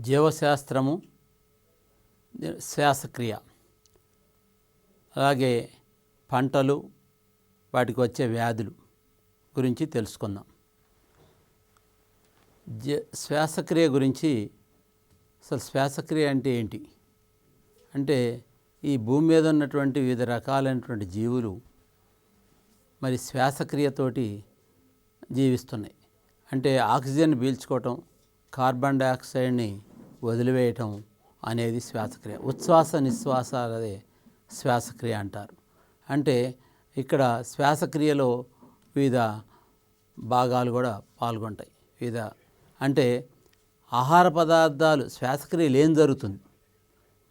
జీవశాస్త్రము, శ్వాసక్రియ, అలాగే పంటలు, వాటికి వచ్చే వ్యాధులు గురించి తెలుసుకుందాం. శ్వాసక్రియ గురించి అసలు శ్వాసక్రియ అంటే ఏంటి అంటే, ఈ భూమి మీద ఉన్నటువంటి వివిధ రకాలైనటువంటి జీవులు మరి శ్వాసక్రియతోటి జీవిస్తున్నాయి. అంటే ఆక్సిజన్ పీల్చుకోవటం, కార్బన్ డైఆక్సైడ్ని వదిలివేయటం అనేది శ్వాసక్రియ. ఉచ్ఛ్వాస నిశ్వాసాలదే శ్వాసక్రియ అంటారు. అంటే ఇక్కడ శ్వాసక్రియలో వివిధ భాగాలు కూడా పాల్గొంటాయి. అంటే ఆహార పదార్థాలు శ్వాసక్రియలు ఏం జరుగుతుంది,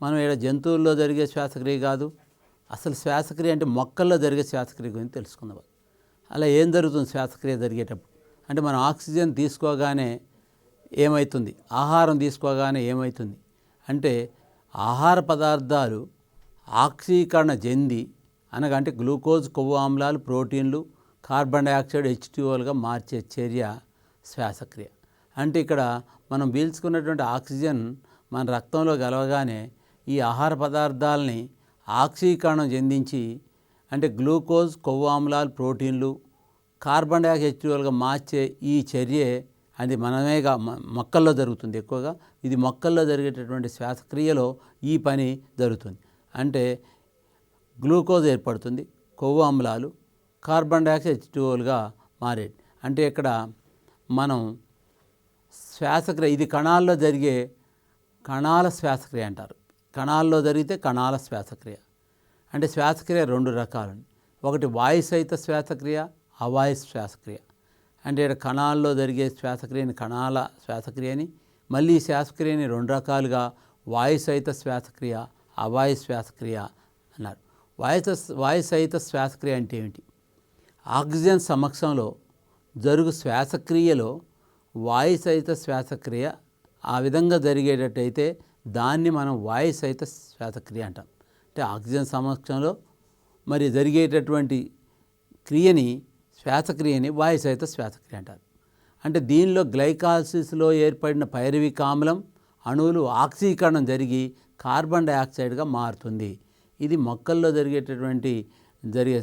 మనం ఇక్కడ జంతువుల్లో జరిగే శ్వాసక్రియ కాదు, అసలు శ్వాసక్రియ అంటే మొక్కల్లో జరిగే శ్వాసక్రియ గురించి తెలుసుకుందాం. అలా ఏం జరుగుతుంది శ్వాసక్రియ జరిగేటప్పుడు అంటే, మనం ఆక్సిజన్ తీసుకోగానే ఏమవుతుంది, ఆహారం తీసుకోగానే ఏమవుతుంది అంటే, ఆహార పదార్థాలు ఆక్సీకరణ చెంది అంటే గ్లూకోజ్, కొవ్వు ఆమ్లాలు, ప్రోటీన్లు, కార్బన్ డైఆక్సైడ్ H2Oలుగా మార్చే చర్య శ్వాసక్రియ. అంటే ఇక్కడ మనం పీల్చుకున్నటువంటి ఆక్సిజన్ మన రక్తంలో కలవగానే ఈ ఆహార పదార్థాలని ఆక్సీకరణం చెందించి అంటే గ్లూకోజ్, కొవ్వు ఆమ్లాలు, ప్రోటీన్లు, కార్బన్ డైఆక్సైడ్ H2Oలుగా మార్చే ఈ చర్యే అది మనమేగా మొక్కల్లో జరుగుతుంది. ఎక్కువగా ఇది మొక్కల్లో జరిగేటటువంటి శ్వాసక్రియలో ఈ పని జరుగుతుంది. అంటే గ్లూకోజ్ ఏర్పడుతుంది, కొవ్వు ఆమ్లాలు, కార్బన్ డైఆక్సైడ్ H2Oలుగా మారేది. అంటే ఇక్కడ మనం శ్వాసక్రియ, ఇది కణాల్లో జరిగే కణాల శ్వాసక్రియ అంటారు. కణాల్లో జరిగితే కణాల శ్వాసక్రియ. అంటే శ్వాసక్రియ రెండు రకాలు, ఒకటి వాయు సహిత శ్వాసక్రియ, అవాయు శ్వాసక్రియ. అంటే ఇక్కడ కణాల్లో జరిగే శ్వాసక్రియని కణాల శ్వాసక్రియని, మళ్ళీ శ్వాసక్రియని రెండు రకాలుగా వాయు సహిత శ్వాసక్రియ, అవాయు శ్వాసక్రియ అన్నారు. వాయు సహిత శ్వాసక్రియ అంటే ఏమిటి? ఆక్సిజన్ సమక్షంలో జరుగు శ్వాసక్రియలో వాయు సహిత శ్వాసక్రియ ఆ విధంగా జరిగేటట్టయితే దాన్ని మనం వాయు సహిత శ్వాసక్రియ అంటాం. అంటే ఆక్సిజన్ సమక్షంలో మరి జరిగేటటువంటి క్రియని, శ్వాసక్రియని వాయు సహిత శ్వాసక్రియ అంటారు. అంటే దీనిలో గ్లైకాలసిస్లో ఏర్పడిన పైరువిక్ ఆమ్లం అణువులు ఆక్సీకరణం జరిగి కార్బన్ డైఆక్సైడ్గా మారుతుంది. ఇది మొక్కల్లో జరిగే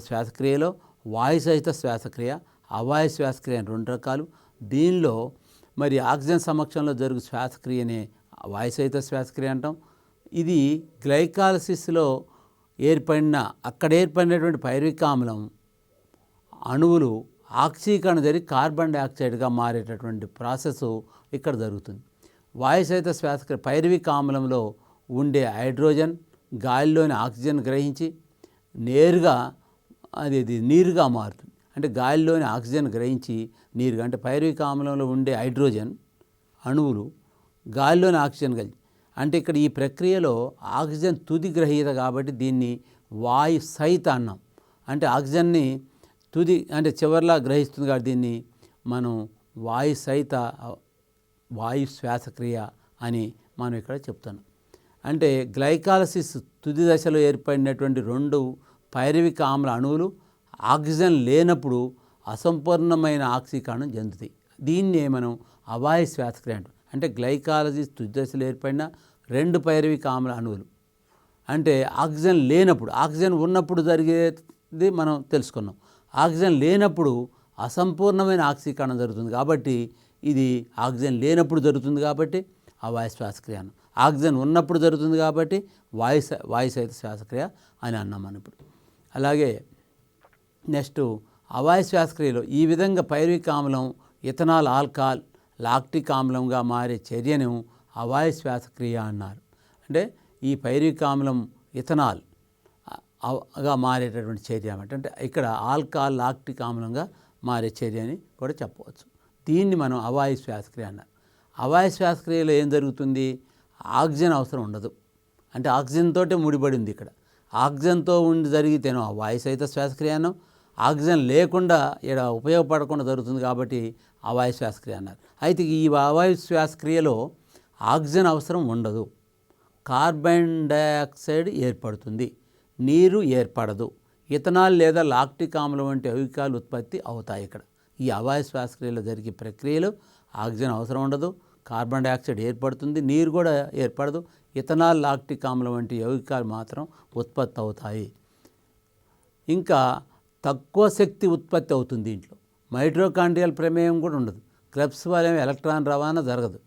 శ్వాసక్రియలో వాయు సహిత శ్వాసక్రియ, అవాయు శ్వాసక్రియ రెండు రకాలు. దీనిలో మరి ఆక్సిజన్ సమక్షంలో జరుగు శ్వాసక్రియనే వాయు సహిత శ్వాసక్రియ అంటాం. ఇది గ్లైకాలసిస్లో అక్కడ ఏర్పడినటువంటి పైరువిక్ ఆమ్లం అణువులు ఆక్సీకరణ జరిగి కార్బన్ డైఆక్సైడ్గా మారేటటువంటి ప్రాసెస్ ఇక్కడ జరుగుతుంది. వాయు సహిత శ్వాసక్రియ పైరువిక్ ఆమ్లంలో ఉండే హైడ్రోజన్ గాలిలోని ఆక్సిజన్ గ్రహించి నేరుగా అది నీరుగా మారుతుంది. అంటే గాలిలోని ఆక్సిజన్ గ్రహించి నీరుగా, అంటే పైరువిక్ ఆమ్లంలో ఉండే హైడ్రోజన్ అణువులు గాలిలోని ఆక్సిజన్ కలిసి, అంటే ఇక్కడ ఈ ప్రక్రియలో ఆక్సిజన్ తుది గ్రహీత కాబట్టి దీన్ని వాయు సహిత అన్నాం. అంటే ఆక్సిజన్ని తుది అంటే చివర్లా గ్రహిస్తుంది కాబట్టి దీన్ని మనం వాయు సహిత వాయు శ్వాసక్రియ అని మనం ఇక్కడ చెప్తున్నాం. అంటే గ్లైకాలసిస్ తుది దశలో ఏర్పడినటువంటి రెండు పైరువిక్ ఆమ్ల అణువులు ఆక్సిజన్ లేనప్పుడు అసంపూర్ణమైన ఆక్సీకరణం చెందుతాయి. దీన్నే మనం అవాయు శ్వాసక్రియ అంటాం. అంటే గ్లైకాలసిస్ తుది దశలో ఏర్పడిన రెండు పైరువిక్ ఆమ్ల అణువులు అంటే ఆక్సిజన్ లేనప్పుడు, ఆక్సిజన్ ఉన్నప్పుడు జరిగేది మనం తెలుసుకున్నాం. ఆక్సిజన్ లేనప్పుడు అసంపూర్ణమైన ఆక్సీకరణం జరుగుతుంది కాబట్టి ఇది ఆక్సిజన్ లేనప్పుడు జరుగుతుంది కాబట్టి అవాయు శ్వాసక్రియ అన్నాం. ఆక్సిజన్ ఉన్నప్పుడు జరుగుతుంది కాబట్టి వాయు సహిత శ్వాసక్రియ అని అన్నాం మనం ఇప్పుడు. అలాగే నెక్స్ట్ అవాయు శ్వాసక్రియలో ఈ విధంగా పైరువిక్ ఆమ్లం ఇథనాల్, ఆల్కహాల్, లాక్టిక్ ఆమ్లంగా మారే చర్యను అవాయు శ్వాసక్రియ అన్నారు. అంటే ఈ పైరువిక్ ఆమ్లం ఇథనాల్ గా మారేటటువంటి చర్య అంటే ఇక్కడ ఆల్కహాల్, లాక్టిక్ ఆమ్లంగా మారే చర్య అని కూడా చెప్పవచ్చు. దీన్ని మనం అవాయు శ్వాసక్రియ అన్నారు. అవాయు శ్వాసక్రియలో ఏం జరుగుతుంది, ఆక్సిజన్ అవసరం ఉండదు. అంటే ఆక్సిజన్తో ముడిపడి ఉంది. ఇక్కడ ఆక్సిజన్తో ఉండి జరిగితేనో వాయు సహిత శ్వాసక్రియ అన్నాం. ఆక్సిజన్ లేకుండా ఇక్కడ ఉపయోగపడకుండా జరుగుతుంది కాబట్టి అవాయు శ్వాసక్రియ అన్నారు. అయితే ఈ అవాయు శ్వాసక్రియలో ఆక్సిజన్ అవసరం ఉండదు, కార్బన్ డైఆక్సైడ్ ఏర్పడుతుంది, నీరు ఏర్పడదు, ఇథనాల్ లేదా లాక్టిక్ ఆమ్లం వంటి అవికాలు ఉత్పత్తి అవుతాయి. ఇక్కడ ఈ అవాయు శ్వాసక్రియలో జరిగే ప్రక్రియలో ఆక్సిజన్ అవసరం ఉండదు, కార్బన్ డైఆక్సైడ్ ఏర్పడుతుంది, నీరు కూడా ఏర్పడదు. ఇథనాల్, లాక్టిక్ ఆమ్లం వంటి యౌగికాలు మాత్రం ఉత్పత్తి అవుతాయి. ఇంకా తక్కువ శక్తి ఉత్పత్తి అవుతుంది దీంట్లో. మైటోకాండ్రియల్ ప్రమేయం కూడా ఉండదు. క్రెబ్స్ వలె ఎలక్ట్రాన్ రవాణా జరగదు.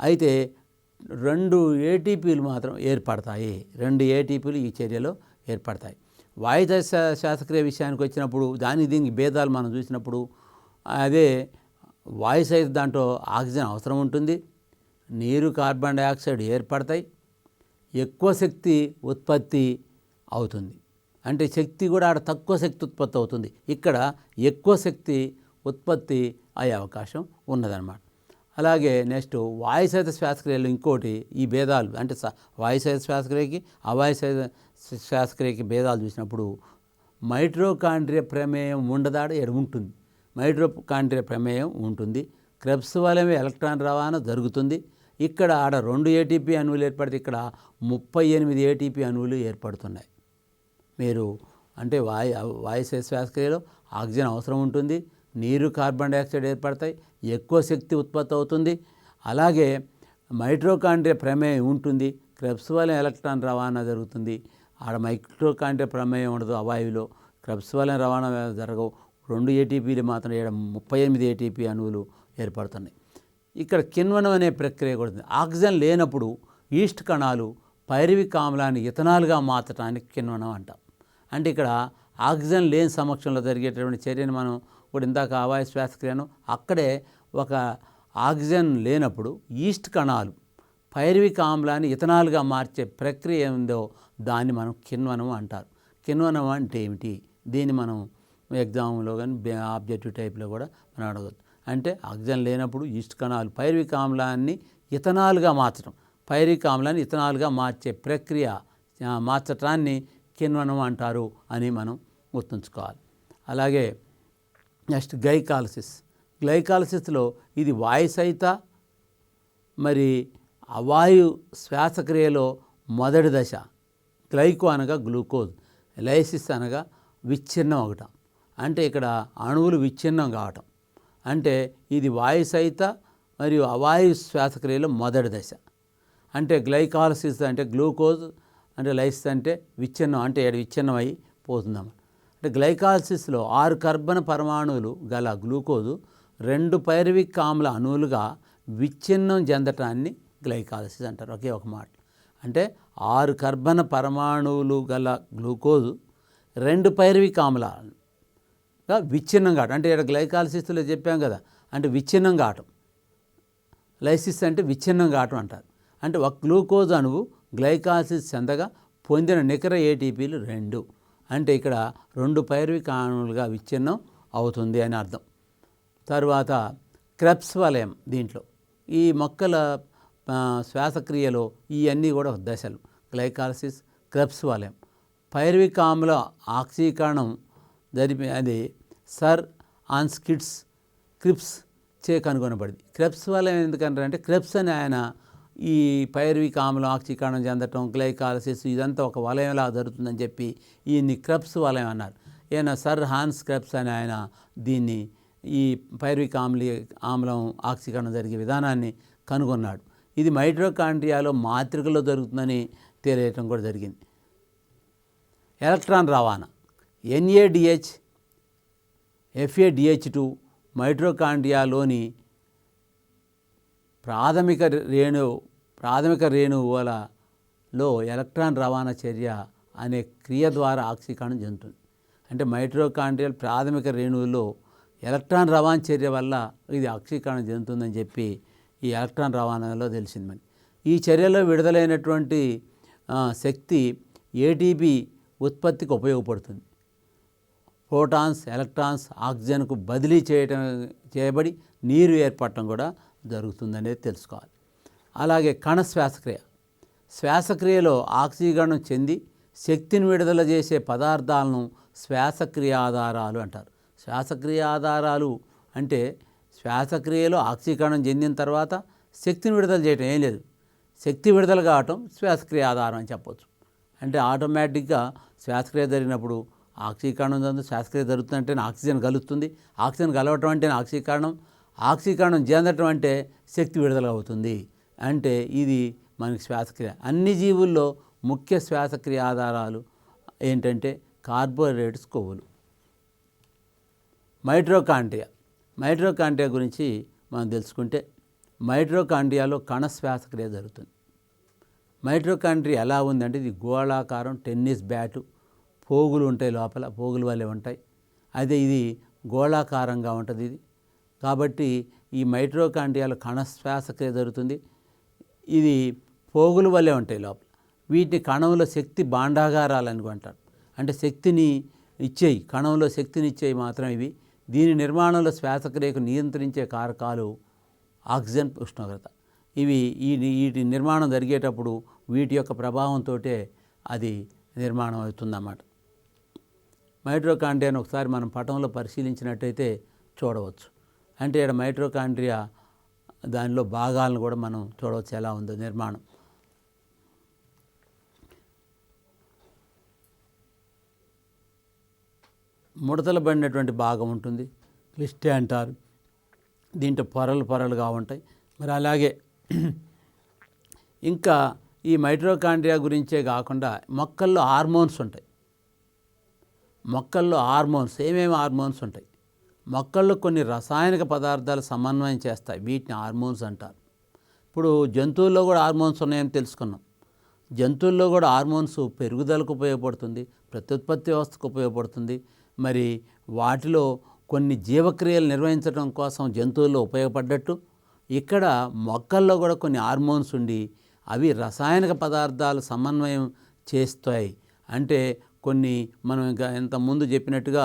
అయితే 2 ఏటీపీలు మాత్రం ఏర్పడతాయి. 2 ఏటీపీలు ఈ చర్యలో ఏర్పడతాయి. వాయుద శ్వాసక్రియ విషయానికి వచ్చినప్పుడు దీనికి భేదాలు మనం చూసినప్పుడు, అదే వాయు సహిత దాంట్లో ఆక్సిజన్ అవసరం ఉంటుంది, నీరు, కార్బన్ డైఆక్సైడ్ ఏర్పడతాయి, ఎక్కువ శక్తి ఉత్పత్తి అవుతుంది. అంటే శక్తి కూడా ఆడ తక్కువ శక్తి ఉత్పత్తి అవుతుంది, ఇక్కడ ఎక్కువ శక్తి ఉత్పత్తి అయ్యే అవకాశం ఉన్నదన్నమాట. అలాగే నెక్స్ట్ వాయు సహిత శ్వాసక్రియలో ఇంకోటి ఈ భేదాలు, అంటే వాయు సహిత శ్వాసక్రియకి అవాయు సహిత శ్వాసక్రియకి భేదాలు చూసినప్పుడు మైటోకాండ్రియా ప్రమేయం ఉండదాడ ఉంటుంది. మైటోకాండ్రియా ప్రమేయం ఉంటుంది. క్రెబ్స్ వలె ఎలక్ట్రాన్ రవాణా జరుగుతుంది. ఇక్కడ ఆడ 2 ఏటీపీ అణువులు ఏర్పడితే ఇక్కడ 38 ఏటీపీ అణువులు ఏర్పడుతున్నాయి. మీరు అంటే వాయు సహిత శ్వాసక్రియలో ఆక్సిజన్ అవసరం ఉంటుంది, నీరు, కార్బన్ డైఆక్సైడ్ ఏర్పడతాయి, ఎక్కువ శక్తి ఉత్పత్తి అవుతుంది. అలాగే మైటోకాండ్రియా ప్రమేయం ఉంటుంది, క్రెబ్స్ వలె ఎలక్ట్రాన్ రవాణా జరుగుతుంది. ఆడ మైటోకాండ్రియా ప్రమేయం ఉండదు అవాయువులో, క్రెబ్స్ వలె రవాణా జరగవు. 2 ఏటీపీలు మాత్రం 38 ఏటీపీ అణువులు ఏర్పడుతున్నాయి. ఇక్కడ కిణ్వనం అనే ప్రక్రియ కూడా. ఆక్సిజన్ లేనప్పుడు ఈస్ట్ కణాలు పైరువిక్ ఆమ్లాన్ని ఇథనాల్గా మార్చడానికి కిణ్వనం అంటాం. అంటే ఇక్కడ ఆక్సిజన్ లేని సమక్షంలో జరిగేటటువంటి చర్యను మనం ఇప్పుడు ఇందాక అవాయు శ్వాసక్రియను, అక్కడే ఒక ఆక్సిజన్ లేనప్పుడు ఈస్ట్ కణాలు పైరువిక్ ఆమ్లాన్ని ఇథనాల్గా మార్చే ప్రక్రియ ఉందో దాన్ని మనం కిణ్వనం అంటారు. కిణ్వనం అంటే ఏమిటి? దీన్ని మనం ఎగ్జామ్లో కానీ ఆబ్జెక్టివ్ టైప్లో కూడా మనం అడగవచ్చు. అంటే ఆక్సిజన్ లేనప్పుడు ఈస్ట్ కణాలు పైరువిక్ ఆమ్లాన్ని ఇథనాల్గా మార్చడం, పైరువిక్ ఆమ్లాన్ని ఇథనాల్గా మార్చే ప్రక్రియ మార్చటాన్ని కిణ్వనం అంటారు అని మనం గుర్తుంచుకోవాలి. అలాగే నెక్స్ట్ గ్లైకాలసిస్లో ఇది వాయు సహిత మరి అవాయు శ్వాసక్రియలో మొదటి దశ. గ్లైకో అనగా గ్లూకోజ్, లైసిస్ అనగా విచ్ఛిన్నం అవటం. అంటే ఇక్కడ అణువులు విచ్ఛిన్నం కావటం. అంటే ఇది వాయు సహిత మరియు అవాయు శ్వాసక్రియలో మొదటి దశ. అంటే గ్లైకాలసిస్ అంటే గ్లూకోజ్ అంటే లైసిస్ అంటే విచ్ఛిన్నం, అంటే విచ్ఛిన్నం అయి పోతుందన్నమాట. అంటే గ్లైకాలసిస్లో 6 కార్బన్ పరమాణువులు గల గ్లూకోజు 2 పైరువిక్ ఆమ్ల అణువులుగా విచ్ఛిన్నం చెందటాన్ని గ్లైకాలసిస్ అంటారు. ఒకే ఒక మాట. అంటే 6 కార్బన్ పరమాణువులు గల గ్లూకోజు 2 పైరువిక్ ఆమ్లాలుగా విచ్ఛిన్నం కావటం. అంటే ఇక్కడ గ్లైకాలసిస్లో చెప్పాం కదా, అంటే విచ్ఛిన్నం కావటం. లైసిస్ అంటే విచ్ఛిన్నం కావటం అంటారు. అంటే ఒక గ్లూకోజ్ అణువు గ్లైకాలసిస్ చెందగా పొందిన నికర ఏటీపీలు 2. అంటే ఇక్కడ 2 పైరువిక్ అణువులుగా విచ్ఛిన్నం అవుతుంది అని అర్థం. తర్వాత క్రెబ్స్ వలయం, దీంట్లో ఈ మొక్కల శ్వాసక్రియలో ఇవన్నీ కూడా దశలు. గ్లైకాలసిస్, క్రెబ్స్ వలయం. పైరువిక్ ఆమ్ల ఆక్సీకరణం అది సర్ ఆన్స్కిట్స్ క్రిప్స్ చే కనుగొనబడింది. క్రెబ్స్ వలయం ఎందుకంటారంటే క్రెబ్స్ అని ఆయన ఈ పైరువిక్ ఆమ్లం ఆక్సీకరణం చెందటం, గ్లైకాలసిస్ ఇదంతా ఒక వలయంలా జరుగుతుందని చెప్పి ఈయన్ని క్రెబ్స్ వలయం అన్నారు. ఈయన సర్ హాన్స్ క్రెబ్స్ అని ఆయన దీన్ని ఈ పైరువిక్ ఆమ్లం ఆక్సీకరణం జరిగే విధానాన్ని కనుగొన్నాడు. ఇది మైటోకాండ్రియాలో మాతృకలో జరుగుతుందని తెలియటం కూడా జరిగింది. ఎలక్ట్రాన్ రవాణా NADH, FADH2 మైటోకాండ్రియాలోని ప్రాథమిక రేణువులలో ఎలక్ట్రాన్ రవాణా చర్య అనే క్రియ ద్వారా ఆక్సీకరణం చెందుతుంది. అంటే మైటోకాండ్రియల్ ప్రాథమిక రేణువుల్లో ఎలక్ట్రాన్ రవాణా చర్య వల్ల ఇది ఆక్సీకరణం చెందుతుందని చెప్పి ఈ ఎలక్ట్రాన్ రవాణాలో తెలిసింది. ఈ చర్యలో విడుదలైనటువంటి శక్తి ఏటీపీ ఉత్పత్తికి ఉపయోగపడుతుంది. ప్రోటాన్స్, ఎలక్ట్రాన్స్ ఆక్సిజన్కు బదిలీ చేయబడి నీరు ఏర్పడటం కూడా జరుగుతుందనేది తెలుసుకోవాలి. అలాగే కణ శ్వాసక్రియలో ఆక్సీకరణం చెంది శక్తిని విడుదల చేసే పదార్థాలను శ్వాసక్రియ ఆధారాలు అంటారు. శ్వాసక్రియ ఆధారాలు అంటే శ్వాసక్రియలో ఆక్సీకరణం చెందిన తర్వాత శక్తిని విడుదల చేయటం ఏం లేదు, శక్తి విడుదల కావటం శ్వాసక్రియ ఆధారం అని చెప్పవచ్చు. అంటే ఆటోమేటిక్గా శ్వాసక్రియ జరిగినప్పుడు ఆక్సీకరణం జరుగుతుంది. శ్వాసక్రియ జరుగుతుందంటే ఆక్సిజన్ కలుస్తుంది, ఆక్సిజన్ కలవటం అంటే ఆక్సీకరణం, ఆక్సీకరణం చెందటం అంటే శక్తి విడుదల అవుతుంది. అంటే ఇది మనకి శ్వాసక్రియ. అన్ని జీవుల్లో ముఖ్య శ్వాసక్రియ ఆధారాలు ఏంటంటే కార్బోహైడ్రేట్స్, కొవ్వులు. మైటోకాండ్రియా గురించి మనం తెలుసుకుంటే మైటోకాండ్రియాలో కణ శ్వాసక్రియ జరుగుతుంది. మైటోకాండ్రియా ఎలా ఉందంటే ఇది గోళాకారం, టెన్నిస్ బ్యాటు, పోగులు ఉంటాయి, లోపల పోగులు వల్లే ఉంటాయి. అదే ఇది గోళాకారంగా ఉంటుంది ఇది. కాబట్టి ఈ మైటోకాండ్రియాలో కణ శ్వాసక్రియ జరుగుతుంది. ఇది పోగుల వల్లే ఉంటాయి లోపల. వీటిని కణంలో శక్తి భాండాగారాలు అనుకుంటారు. అంటే శక్తిని ఇచ్చేయి, కణంలో శక్తిని ఇచ్చేవి మాత్రం ఇవి. దీని నిర్మాణంలో శ్వాసక్రియకు నియంత్రించే కారకాలు ఆక్సిజన్, ఉష్ణోగ్రత. వీటి నిర్మాణం జరిగేటప్పుడు వీటి యొక్క ప్రభావంతో అది నిర్మాణం అవుతుందన్నమాట. మైటోకాండ్రియాను ఒకసారి మనం పటంలో పరిశీలించినట్టయితే చూడవచ్చు. అంటే ఇక్కడ మైటోకాండ్రియా దానిలో భాగాలను కూడా మనం చూడవచ్చు ఎలా ఉందో నిర్మాణం. ముడతలు పడినటువంటి భాగం ఉంటుంది, క్లిస్టే అంటారు. దీంట్లో పొరలుగా ఉంటాయి. మరి అలాగే ఇంకా ఈ మైటోకాండ్రియా గురించే కాకుండా మొక్కల్లో హార్మోన్స్ ఉంటాయి. మొక్కల్లో ఏమేమి హార్మోన్స్ ఉంటాయి? మొక్కల్లో కొన్ని రసాయనిక పదార్థాలు సమన్వయం చేస్తాయి, వీటిని హార్మోన్స్ అంటారు. ఇప్పుడు జంతువుల్లో కూడా హార్మోన్స్ ఉన్నాయని తెలుసుకున్నాం. జంతువుల్లో కూడా హార్మోన్స్ పెరుగుదలకు ఉపయోగపడుతుంది, ప్రత్యుత్పత్తి వ్యవస్థకు ఉపయోగపడుతుంది. మరి వాటిలో కొన్ని జీవక్రియలు నిర్వహించడం కోసం జంతువుల్లో ఉపయోగపడ్డట్టు ఇక్కడ మొక్కల్లో కూడా కొన్ని హార్మోన్స్ ఉండి అవి రసాయనిక పదార్థాలు సమన్వయం చేస్తాయి. అంటే కొన్ని మనం ఇంకా ఇంతకుముందు చెప్పినట్టుగా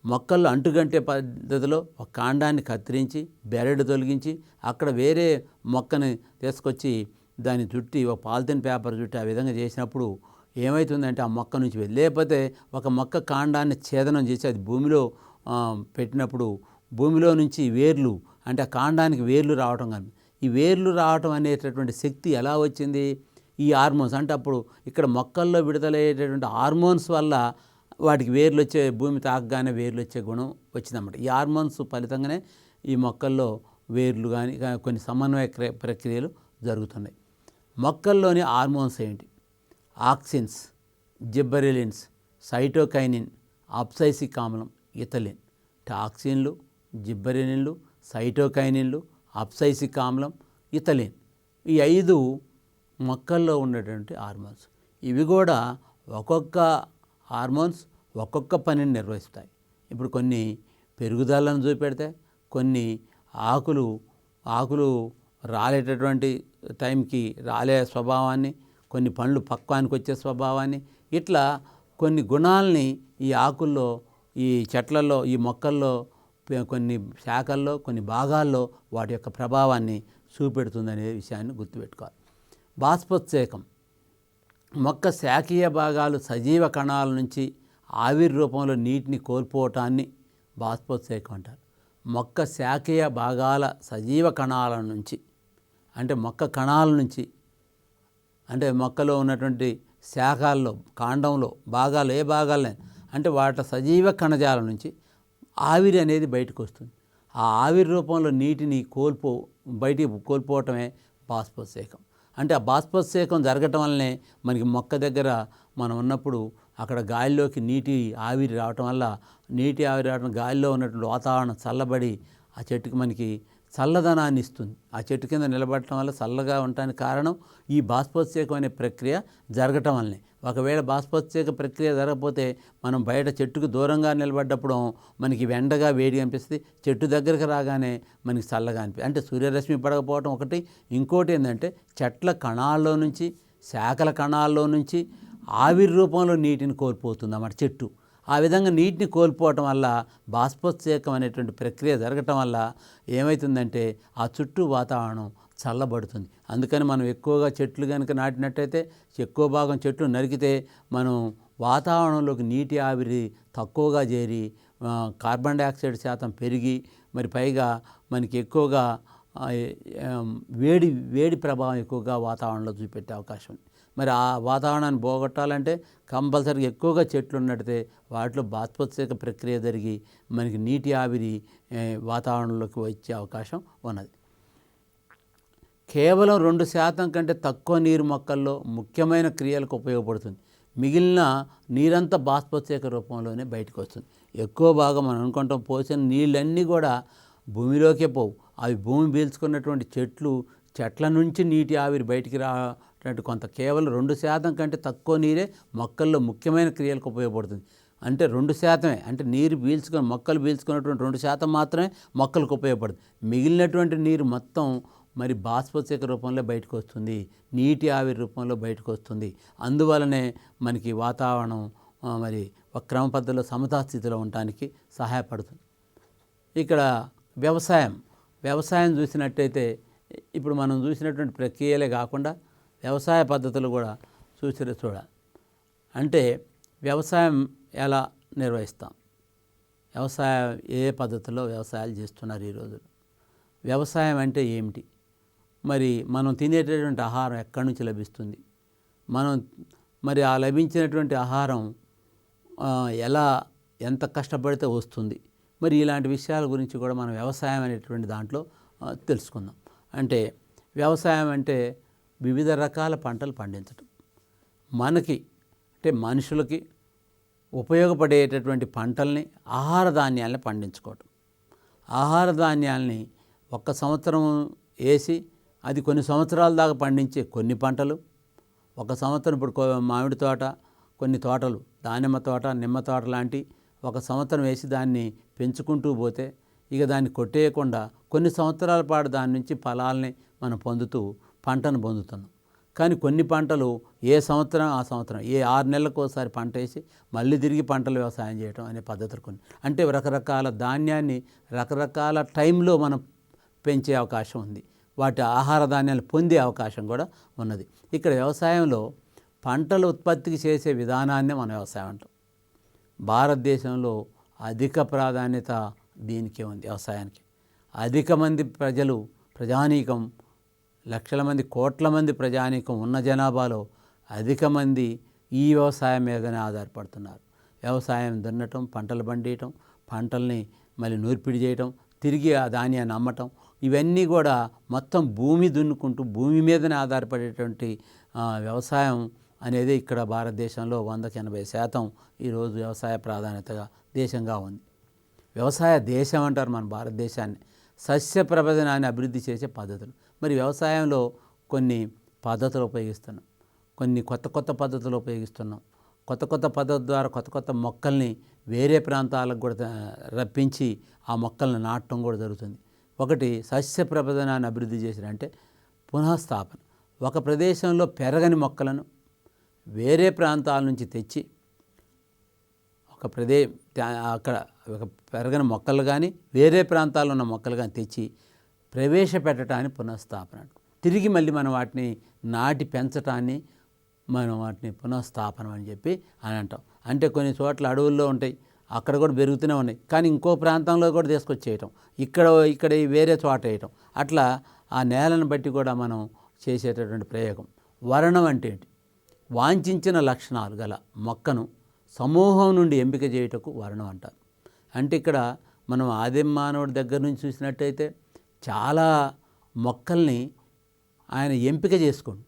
మొక్కల్లో అంటుగంటే పద్ధతిలో ఒక కాండాన్ని కత్తిరించి బెరడు తొలగించి అక్కడ వేరే మొక్కని తీసుకొచ్చి దాన్ని చుట్టి ఒక పాలిథిన్ పేపర్ చుట్టి ఆ విధంగా చేసినప్పుడు ఏమవుతుందంటే ఆ మొక్క నుంచి లేకపోతే ఒక మొక్క కాండాన్ని ఛేదనం చేసి అది భూమిలో పెట్టినప్పుడు భూమిలో నుంచి వేర్లు, అంటే ఆ కాండానికి వేర్లు రావటం. కానీ ఈ వేర్లు రావటం అనేటటువంటి శక్తి ఎలా వచ్చింది? ఈ హార్మోన్స్. అంటే అప్పుడు ఇక్కడ మొక్కల్లో విడుదలయ్యేటటువంటి హార్మోన్స్ వల్ల వాటికి వేర్లు వచ్చే, భూమి తాకగానే వేర్లు వచ్చే గుణం వచ్చిందన్నమాట. ఈ హార్మోన్స్ ఫలితంగానే ఈ మొక్కల్లో వేర్లు కానీ కొన్ని సమన్వయ ప్రక్రియలు జరుగుతున్నాయి. మొక్కల్లోని హార్మోన్స్ ఏంటి? ఆక్సిన్స్, జిబ్బరెలిన్స్, సైటోకైనిన్, అబ్సైసిక్ ఆమ్లం, ఇథలిన్. టాక్సిన్లు, జిబ్బరెలిన్లు, సైటోకైనిన్లు, అబ్సైసిక్ ఆమ్లం, ఇథలిన్, ఈ 5 మొక్కల్లో ఉన్నటువంటి హార్మోన్స్. ఇవి కూడా ఒక్కొక్క హార్మోన్స్ ఒక్కొక్క పనిని నిర్వహిస్తాయి. ఇప్పుడు కొన్ని పెరుగుదలను చూపెడతాయి, కొన్ని ఆకులు రాలేటటువంటి టైంకి రాలే స్వభావాన్ని, కొన్ని పండ్లు పక్వానికి వచ్చే స్వభావాన్ని, ఇట్లా కొన్ని గుణాలని ఈ ఆకుల్లో, ఈ చెట్లలో, ఈ మొక్కల్లో, కొన్ని శాఖల్లో, కొన్ని భాగాల్లో వాటి యొక్క ప్రభావాన్ని చూపెడుతుందనే విషయాన్ని గుర్తుపెట్టుకోవాలి. బాష్పోత్సేకం. మొక్క శాఖీయ భాగాలు సజీవ కణాల నుంచి ఆవిరి రూపంలో నీటిని కోల్పోవటాన్ని బాష్పోత్సేకం అంటారు. మొక్క శాఖీయ భాగాల సజీవ కణాల నుంచి, అంటే మొక్క కణాల నుంచి, అంటే మొక్కలో ఉన్నటువంటి శాఖల్లో, కాండంలో భాగాలు, ఏ భాగాలనే అంటే వాటి సజీవ కణజాలం నుంచి ఆవిరి అనేది బయటకు వస్తుంది. ఆ ఆవిరి రూపంలో నీటిని బయటికి కోల్పోవటమే బాష్పోత్సేకం. అంటే ఆ బాష్పోత్సేకం జరగటం వల్లనే మనకి మొక్క దగ్గర మనం ఉన్నప్పుడు అక్కడ గాలిలోకి నీటి ఆవిరి రావటం వల్ల, నీటి ఆవిరి రావడం గాలిలో ఉన్నటువంటి వాతావరణం చల్లబడి ఆ చెట్టుకి మనకి చల్లదనాన్ని ఇస్తుంది. ఆ చెట్టు కింద నిలబడటం వల్ల చల్లగా ఉండటానికి కారణం ఈ బాష్పోత్సేకం అనే ప్రక్రియ జరగటం వల్లనే. ఒకవేళ బాష్పోత్సేక ప్రక్రియ జరగకపోతే మనం బయట చెట్టుకు దూరంగా నిలబడ్డప్పుడు మనకి ఎండగా వేడిగా అనిపిస్తుంది, చెట్టు దగ్గరికి రాగానే మనకి చల్లగా అంటే సూర్యరశ్మి పడకపోవటం ఒకటి. ఇంకోటి ఏంటంటే చెట్ల కణాల్లో నుంచి, శాఖల కణాల్లో నుంచి ఆవిరి రూపంలో నీటిని కోల్పోతుంది అన్నమాట చెట్టు. ఆ విధంగా నీటిని కోల్పోవటం వల్ల బాష్పోత్సేకం అనేటువంటి ప్రక్రియ జరగటం వల్ల ఏమవుతుందంటే ఆ చుట్టూ వాతావరణం చల్లబడుతుంది. అందుకని మనం ఎక్కువగా చెట్లు కనుక నాటినట్టయితే, ఎక్కువ భాగం చెట్లు నరికితే మనం వాతావరణంలోకి నీటి ఆవిరి తక్కువగా చేరి కార్బన్ డైఆక్సైడ్ శాతం పెరిగి, మరి పైగా మనకి ఎక్కువగా వేడి వేడి ప్రభావం ఎక్కువగా వాతావరణంలో చూపెట్టే అవకాశం ఉంది. మరి ఆ వాతావరణాన్ని పోగొట్టాలంటే కంపల్సరీగా ఎక్కువగా చెట్లు ఉన్నట్టే వాటిలో బాష్పోత్సేక ప్రక్రియ జరిగి మనకి నీటి ఆవిరి వాతావరణంలోకి వచ్చే అవకాశం ఉన్నది. కేవలం 2% కంటే తక్కువ నీరు మొక్కల్లో ముఖ్యమైన క్రియలకు ఉపయోగపడుతుంది. మిగిలిన నీరంతా బాష్పోత్సేక రూపంలోనే బయటకు వస్తుంది. ఎక్కువ భాగం మనం అనుకుంటాం పోసిన నీళ్ళన్నీ కూడా భూమిలోకే పోవు. అవి భూమి పీల్చుకున్నటువంటి చెట్ల నుంచి నీటి ఆవిరి బయటికి రావటువంటి కొంత కేవలం 2% కంటే తక్కువ నీరే మొక్కల్లో ముఖ్యమైన క్రియలకు ఉపయోగపడుతుంది. అంటే 2%, అంటే నీరు మొక్కలు పీల్చుకున్నటువంటి 2% మాత్రమే మొక్కలకు ఉపయోగపడుతుంది. మిగిలినటువంటి నీరు మొత్తం మరి బాష్పోత్సేక రూపంలో బయటకు వస్తుంది, నీటి ఆవిరి రూపంలో బయటకు వస్తుంది. అందువలనే మనకి వాతావరణం మరి ఒక క్రమ పద్ధతిలో సమతాస్థితిలో ఉండటానికి సహాయపడుతుంది. ఇక్కడ వ్యవసాయం చూసినట్టయితే ఇప్పుడు మనం చూసినటువంటి ప్రక్రియలే కాకుండా వ్యవసాయ పద్ధతులు కూడా చూడాలి. అంటే వ్యవసాయం ఎలా నిర్వహిస్తాం, ఏ పద్ధతిలో వ్యవసాయాలు చేస్తున్నారు ఈరోజు, వ్యవసాయం అంటే ఏమిటి, మరి మనం తినేటటువంటి ఆహారం ఎక్కడి నుంచి లభిస్తుంది, మరి ఆ లభించినటువంటి ఆహారం ఎంత కష్టపడితే వస్తుంది, మరి ఇలాంటి విషయాల గురించి కూడా మనం వ్యవసాయం అనేటువంటి దాంట్లో తెలుసుకుందాం. అంటే వ్యవసాయం అంటే వివిధ రకాల పంటలు పండించటం, మనుషులకి ఉపయోగపడేటటువంటి పంటల్ని, ఆహార ధాన్యాలని పండించుకోవటం. ఆహార ధాన్యాలని ఒక్క సంవత్సరం వేసి అది కొన్ని సంవత్సరాల దాకా పండించే కొన్ని పంటలు, ఒక సంవత్సరం ఇప్పుడు మామిడి తోట, కొన్ని తోటలు దానిమ్మ తోట, నిమ్మ తోట లాంటి ఒక సంవత్సరం వేసి దాన్ని పెంచుకుంటూ పోతే ఇక దాన్ని కొట్టేయకుండా కొన్ని సంవత్సరాల పాటు దాని నుంచి ఫలాల్ని మనం పంటను పొందుతున్నాం. కానీ కొన్ని పంటలు ఏ సంవత్సరం ఆ సంవత్సరం, 6 నెలలకు ఒకసారి పంట వేసి మళ్ళీ తిరిగి పంటలు వ్యవసాయం చేయడం అనే పద్ధతులు కొన్ని. అంటే రకరకాల ధాన్యాన్ని రకరకాల టైంలో మనం పెంచే అవకాశం ఉంది, వాటి ఆహార ధాన్యాలు పొందే అవకాశం కూడా ఉన్నది. ఇక్కడ వ్యవసాయంలో పంటల ఉత్పత్తికి చేసే విధానాన్ని మనం వ్యవసాయం అంటాం. భారతదేశంలో అధిక ప్రాధాన్యత దీనికే ఉంది, వ్యవసాయానికి. అధిక మంది ప్రజానీకం, లక్షల మంది, కోట్ల మంది ప్రజానీకం ఉన్న జనాభాలో అధిక మంది ఈ వ్యవసాయం మీదనే ఆధారపడుతున్నారు. వ్యవసాయం దున్నటం, పంటలు పండియటం, పంటల్ని మళ్ళీ నూర్పిడి చేయటం, తిరిగి ఆ ధాన్యాన్ని అమ్మటం, ఇవన్నీ కూడా మొత్తం భూమి దున్నుకుంటూ భూమి మీదనే ఆధారపడేటువంటి వ్యవసాయం అనేది ఇక్కడ భారతదేశంలో 100-80% ఈరోజు వ్యవసాయ ప్రాధాన్యతగా దేశంగా ఉంది. వ్యవసాయ దేశం అంటారు మన భారతదేశాన్ని. సస్య ప్రబోధనాన్ని అభివృద్ధి చేసే పద్ధతులు, మరి వ్యవసాయంలో కొన్ని పద్ధతులు ఉపయోగిస్తున్నాం, కొన్ని కొత్త పద్ధతులు ఉపయోగిస్తున్నాం. కొత్త పద్ధతి ద్వారా కొత్త మొక్కల్ని వేరే ప్రాంతాలకు కూడా రప్పించి ఆ మొక్కల్ని నాటడం కూడా జరుగుతుంది. ఒకటి సస్య ప్రబోధనాన్ని అభివృద్ధి చేసినంటే పునఃస్థాపన. ఒక ప్రదేశంలో పెరగని మొక్కలను వేరే ప్రాంతాల నుంచి తెచ్చి అక్కడ ఒక పెరగని మొక్కలు కానీ వేరే ప్రాంతాల్లో ఉన్న మొక్కలు కానీ తెచ్చి ప్రవేశపెట్టడాన్ని పునఃస్థాపన. తిరిగి మళ్ళీ మనం వాటిని నాటి పెంచటాన్ని మనం వాటిని పునఃస్థాపనం అని చెప్పి అంటాం. అంటే కొన్ని చోట్ల అడవుల్లో ఉంటాయి, అక్కడ కూడా పెరుగుతూనే ఉన్నాయి, కానీ ఇంకో ప్రాంతంలో కూడా తీసుకొచ్చేయటం, ఇక్కడ వేరే చోట వేయటం, అట్లా ఆ నేలను బట్టి కూడా మనం చేసేటటువంటి ప్రయోగం. వరణం అంటే ఏంటి? వాంఛించిన లక్షణాలు గల మొక్కను సమూహం నుండి ఎంపిక చేయుటకు వరణం అంటారు. అంటే ఇక్కడ మనం ఆదిమ మానవుడి దగ్గర నుంచి చూసినట్టయితే చాలా మొక్కల్ని ఆయన ఎంపిక చేసుకోండి.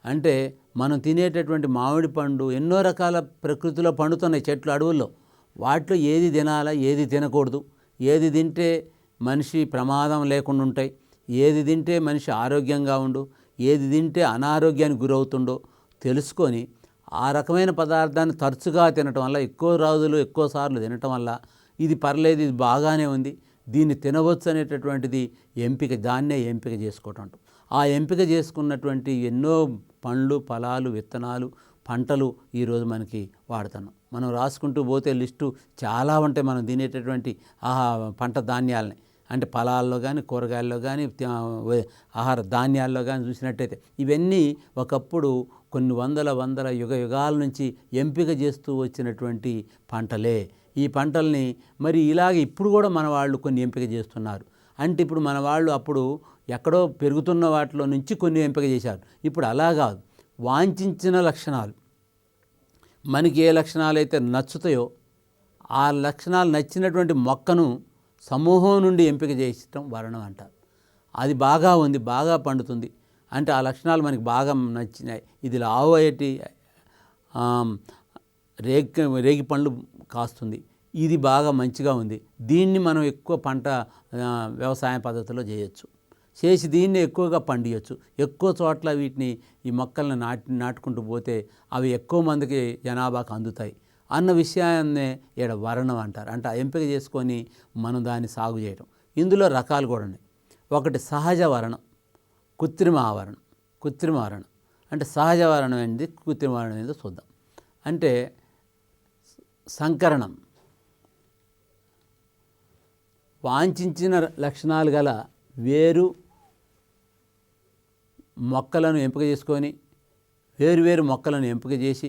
అంటే మనం తినేటటువంటి మామిడి పండు ఎన్నో రకాల ప్రకృతిలో పండుతున్నాయి చెట్లు, అడవుల్లో. వాటిలో ఏది తినాలా, ఏది తినకూడదు, ఏది తింటే మనిషి ప్రమాదం లేకుండా ఉంటాయి, ఏది తింటే మనిషి ఆరోగ్యంగా ఉండు, ఏది తింటే అనారోగ్యానికి గురవుతుండో తెలుసుకొని ఆ రకమైన పదార్థాన్ని తరచుగా తినటం వల్ల, ఎక్కువ సార్లు తినటం వల్ల ఇది పర్లేదు, ఇది బాగానే ఉంది, దీన్ని తినవచ్చు అనేటటువంటిది దాన్నే ఎంపిక చేసుకోవటం. ఆ ఎంపిక చేసుకున్నటువంటి ఎన్నో పండ్లు, ఫలాలు, విత్తనాలు, పంటలు ఈరోజు మనకి వాడుతున్నాం. మనం రాసుకుంటూ పోతే లిస్టు చాలా ఉంటాయి మనం తినేటటువంటి పంట ధాన్యాలని. అంటే ఫలాల్లో కానీ, కూరగాయల్లో కానీ, ఆహార ధాన్యాల్లో కానీ చూసినట్టయితే ఇవన్నీ ఒకప్పుడు కొన్ని వందల యుగాల నుంచి ఎంపిక చేస్తూ వచ్చినటువంటి పంటలే. ఈ పంటల్ని మరి ఇలాగ ఇప్పుడు కూడా మన వాళ్ళు కొన్ని ఎంపిక చేస్తున్నారు. అంటే ఇప్పుడు మన వాళ్ళు అప్పుడు ఎక్కడో పెరుగుతున్న వాటిలో నుంచి కొన్ని ఎంపిక చేశారు. ఇప్పుడు అలా కాదు, వాంఛించిన లక్షణాలు, మనకి ఏ లక్షణాలు అయితే నచ్చుతాయో ఆ లక్షణాలు నచ్చినటువంటి మొక్కను సమూహం నుండి ఎంపిక చేయడం వర్ణం అంటారు. అది బాగా ఉంది, బాగా పండుతుంది అంటే ఆ లక్షణాలు మనకి బాగా నచ్చినాయి. ఇది లావు అయ్యేటి రేగి పండ్లు కాస్తుంది, ఇది బాగా మంచిగా ఉంది, దీన్ని మనం ఎక్కువ పంట వ్యవసాయ పద్ధతిలో చేయొచ్చు, చేసి దీన్ని ఎక్కువగా పండియచ్చు, ఎక్కువ చోట్ల వీటిని ఈ మొక్కలను నాటుకుంటూ పోతే అవి ఎక్కువ మందికి జనాభాకు అందుతాయి అన్న విషయాన్నే ఇక్కడ వర్ణం అంటారు. అంటే ఎంపిక చేసుకొని మనం దాన్ని సాగు చేయడం. ఇందులో రకాలు కూడా ఉన్నాయి. ఒకటి సహజ వర్ణం, కృత్రిమ ఆవరణం. కృత్రిమ వర్ణం అంటే సహజ వర్ణం ఏంటి, కృత్రిమ వర్ణం ఏంటో చూద్దాం. అంటే సంకరణం, వాంఛించిన లక్షణాలు గల వేరు మొక్కలను ఎంపిక చేసుకొని వేరువేరు మొక్కలను ఎంపిక చేసి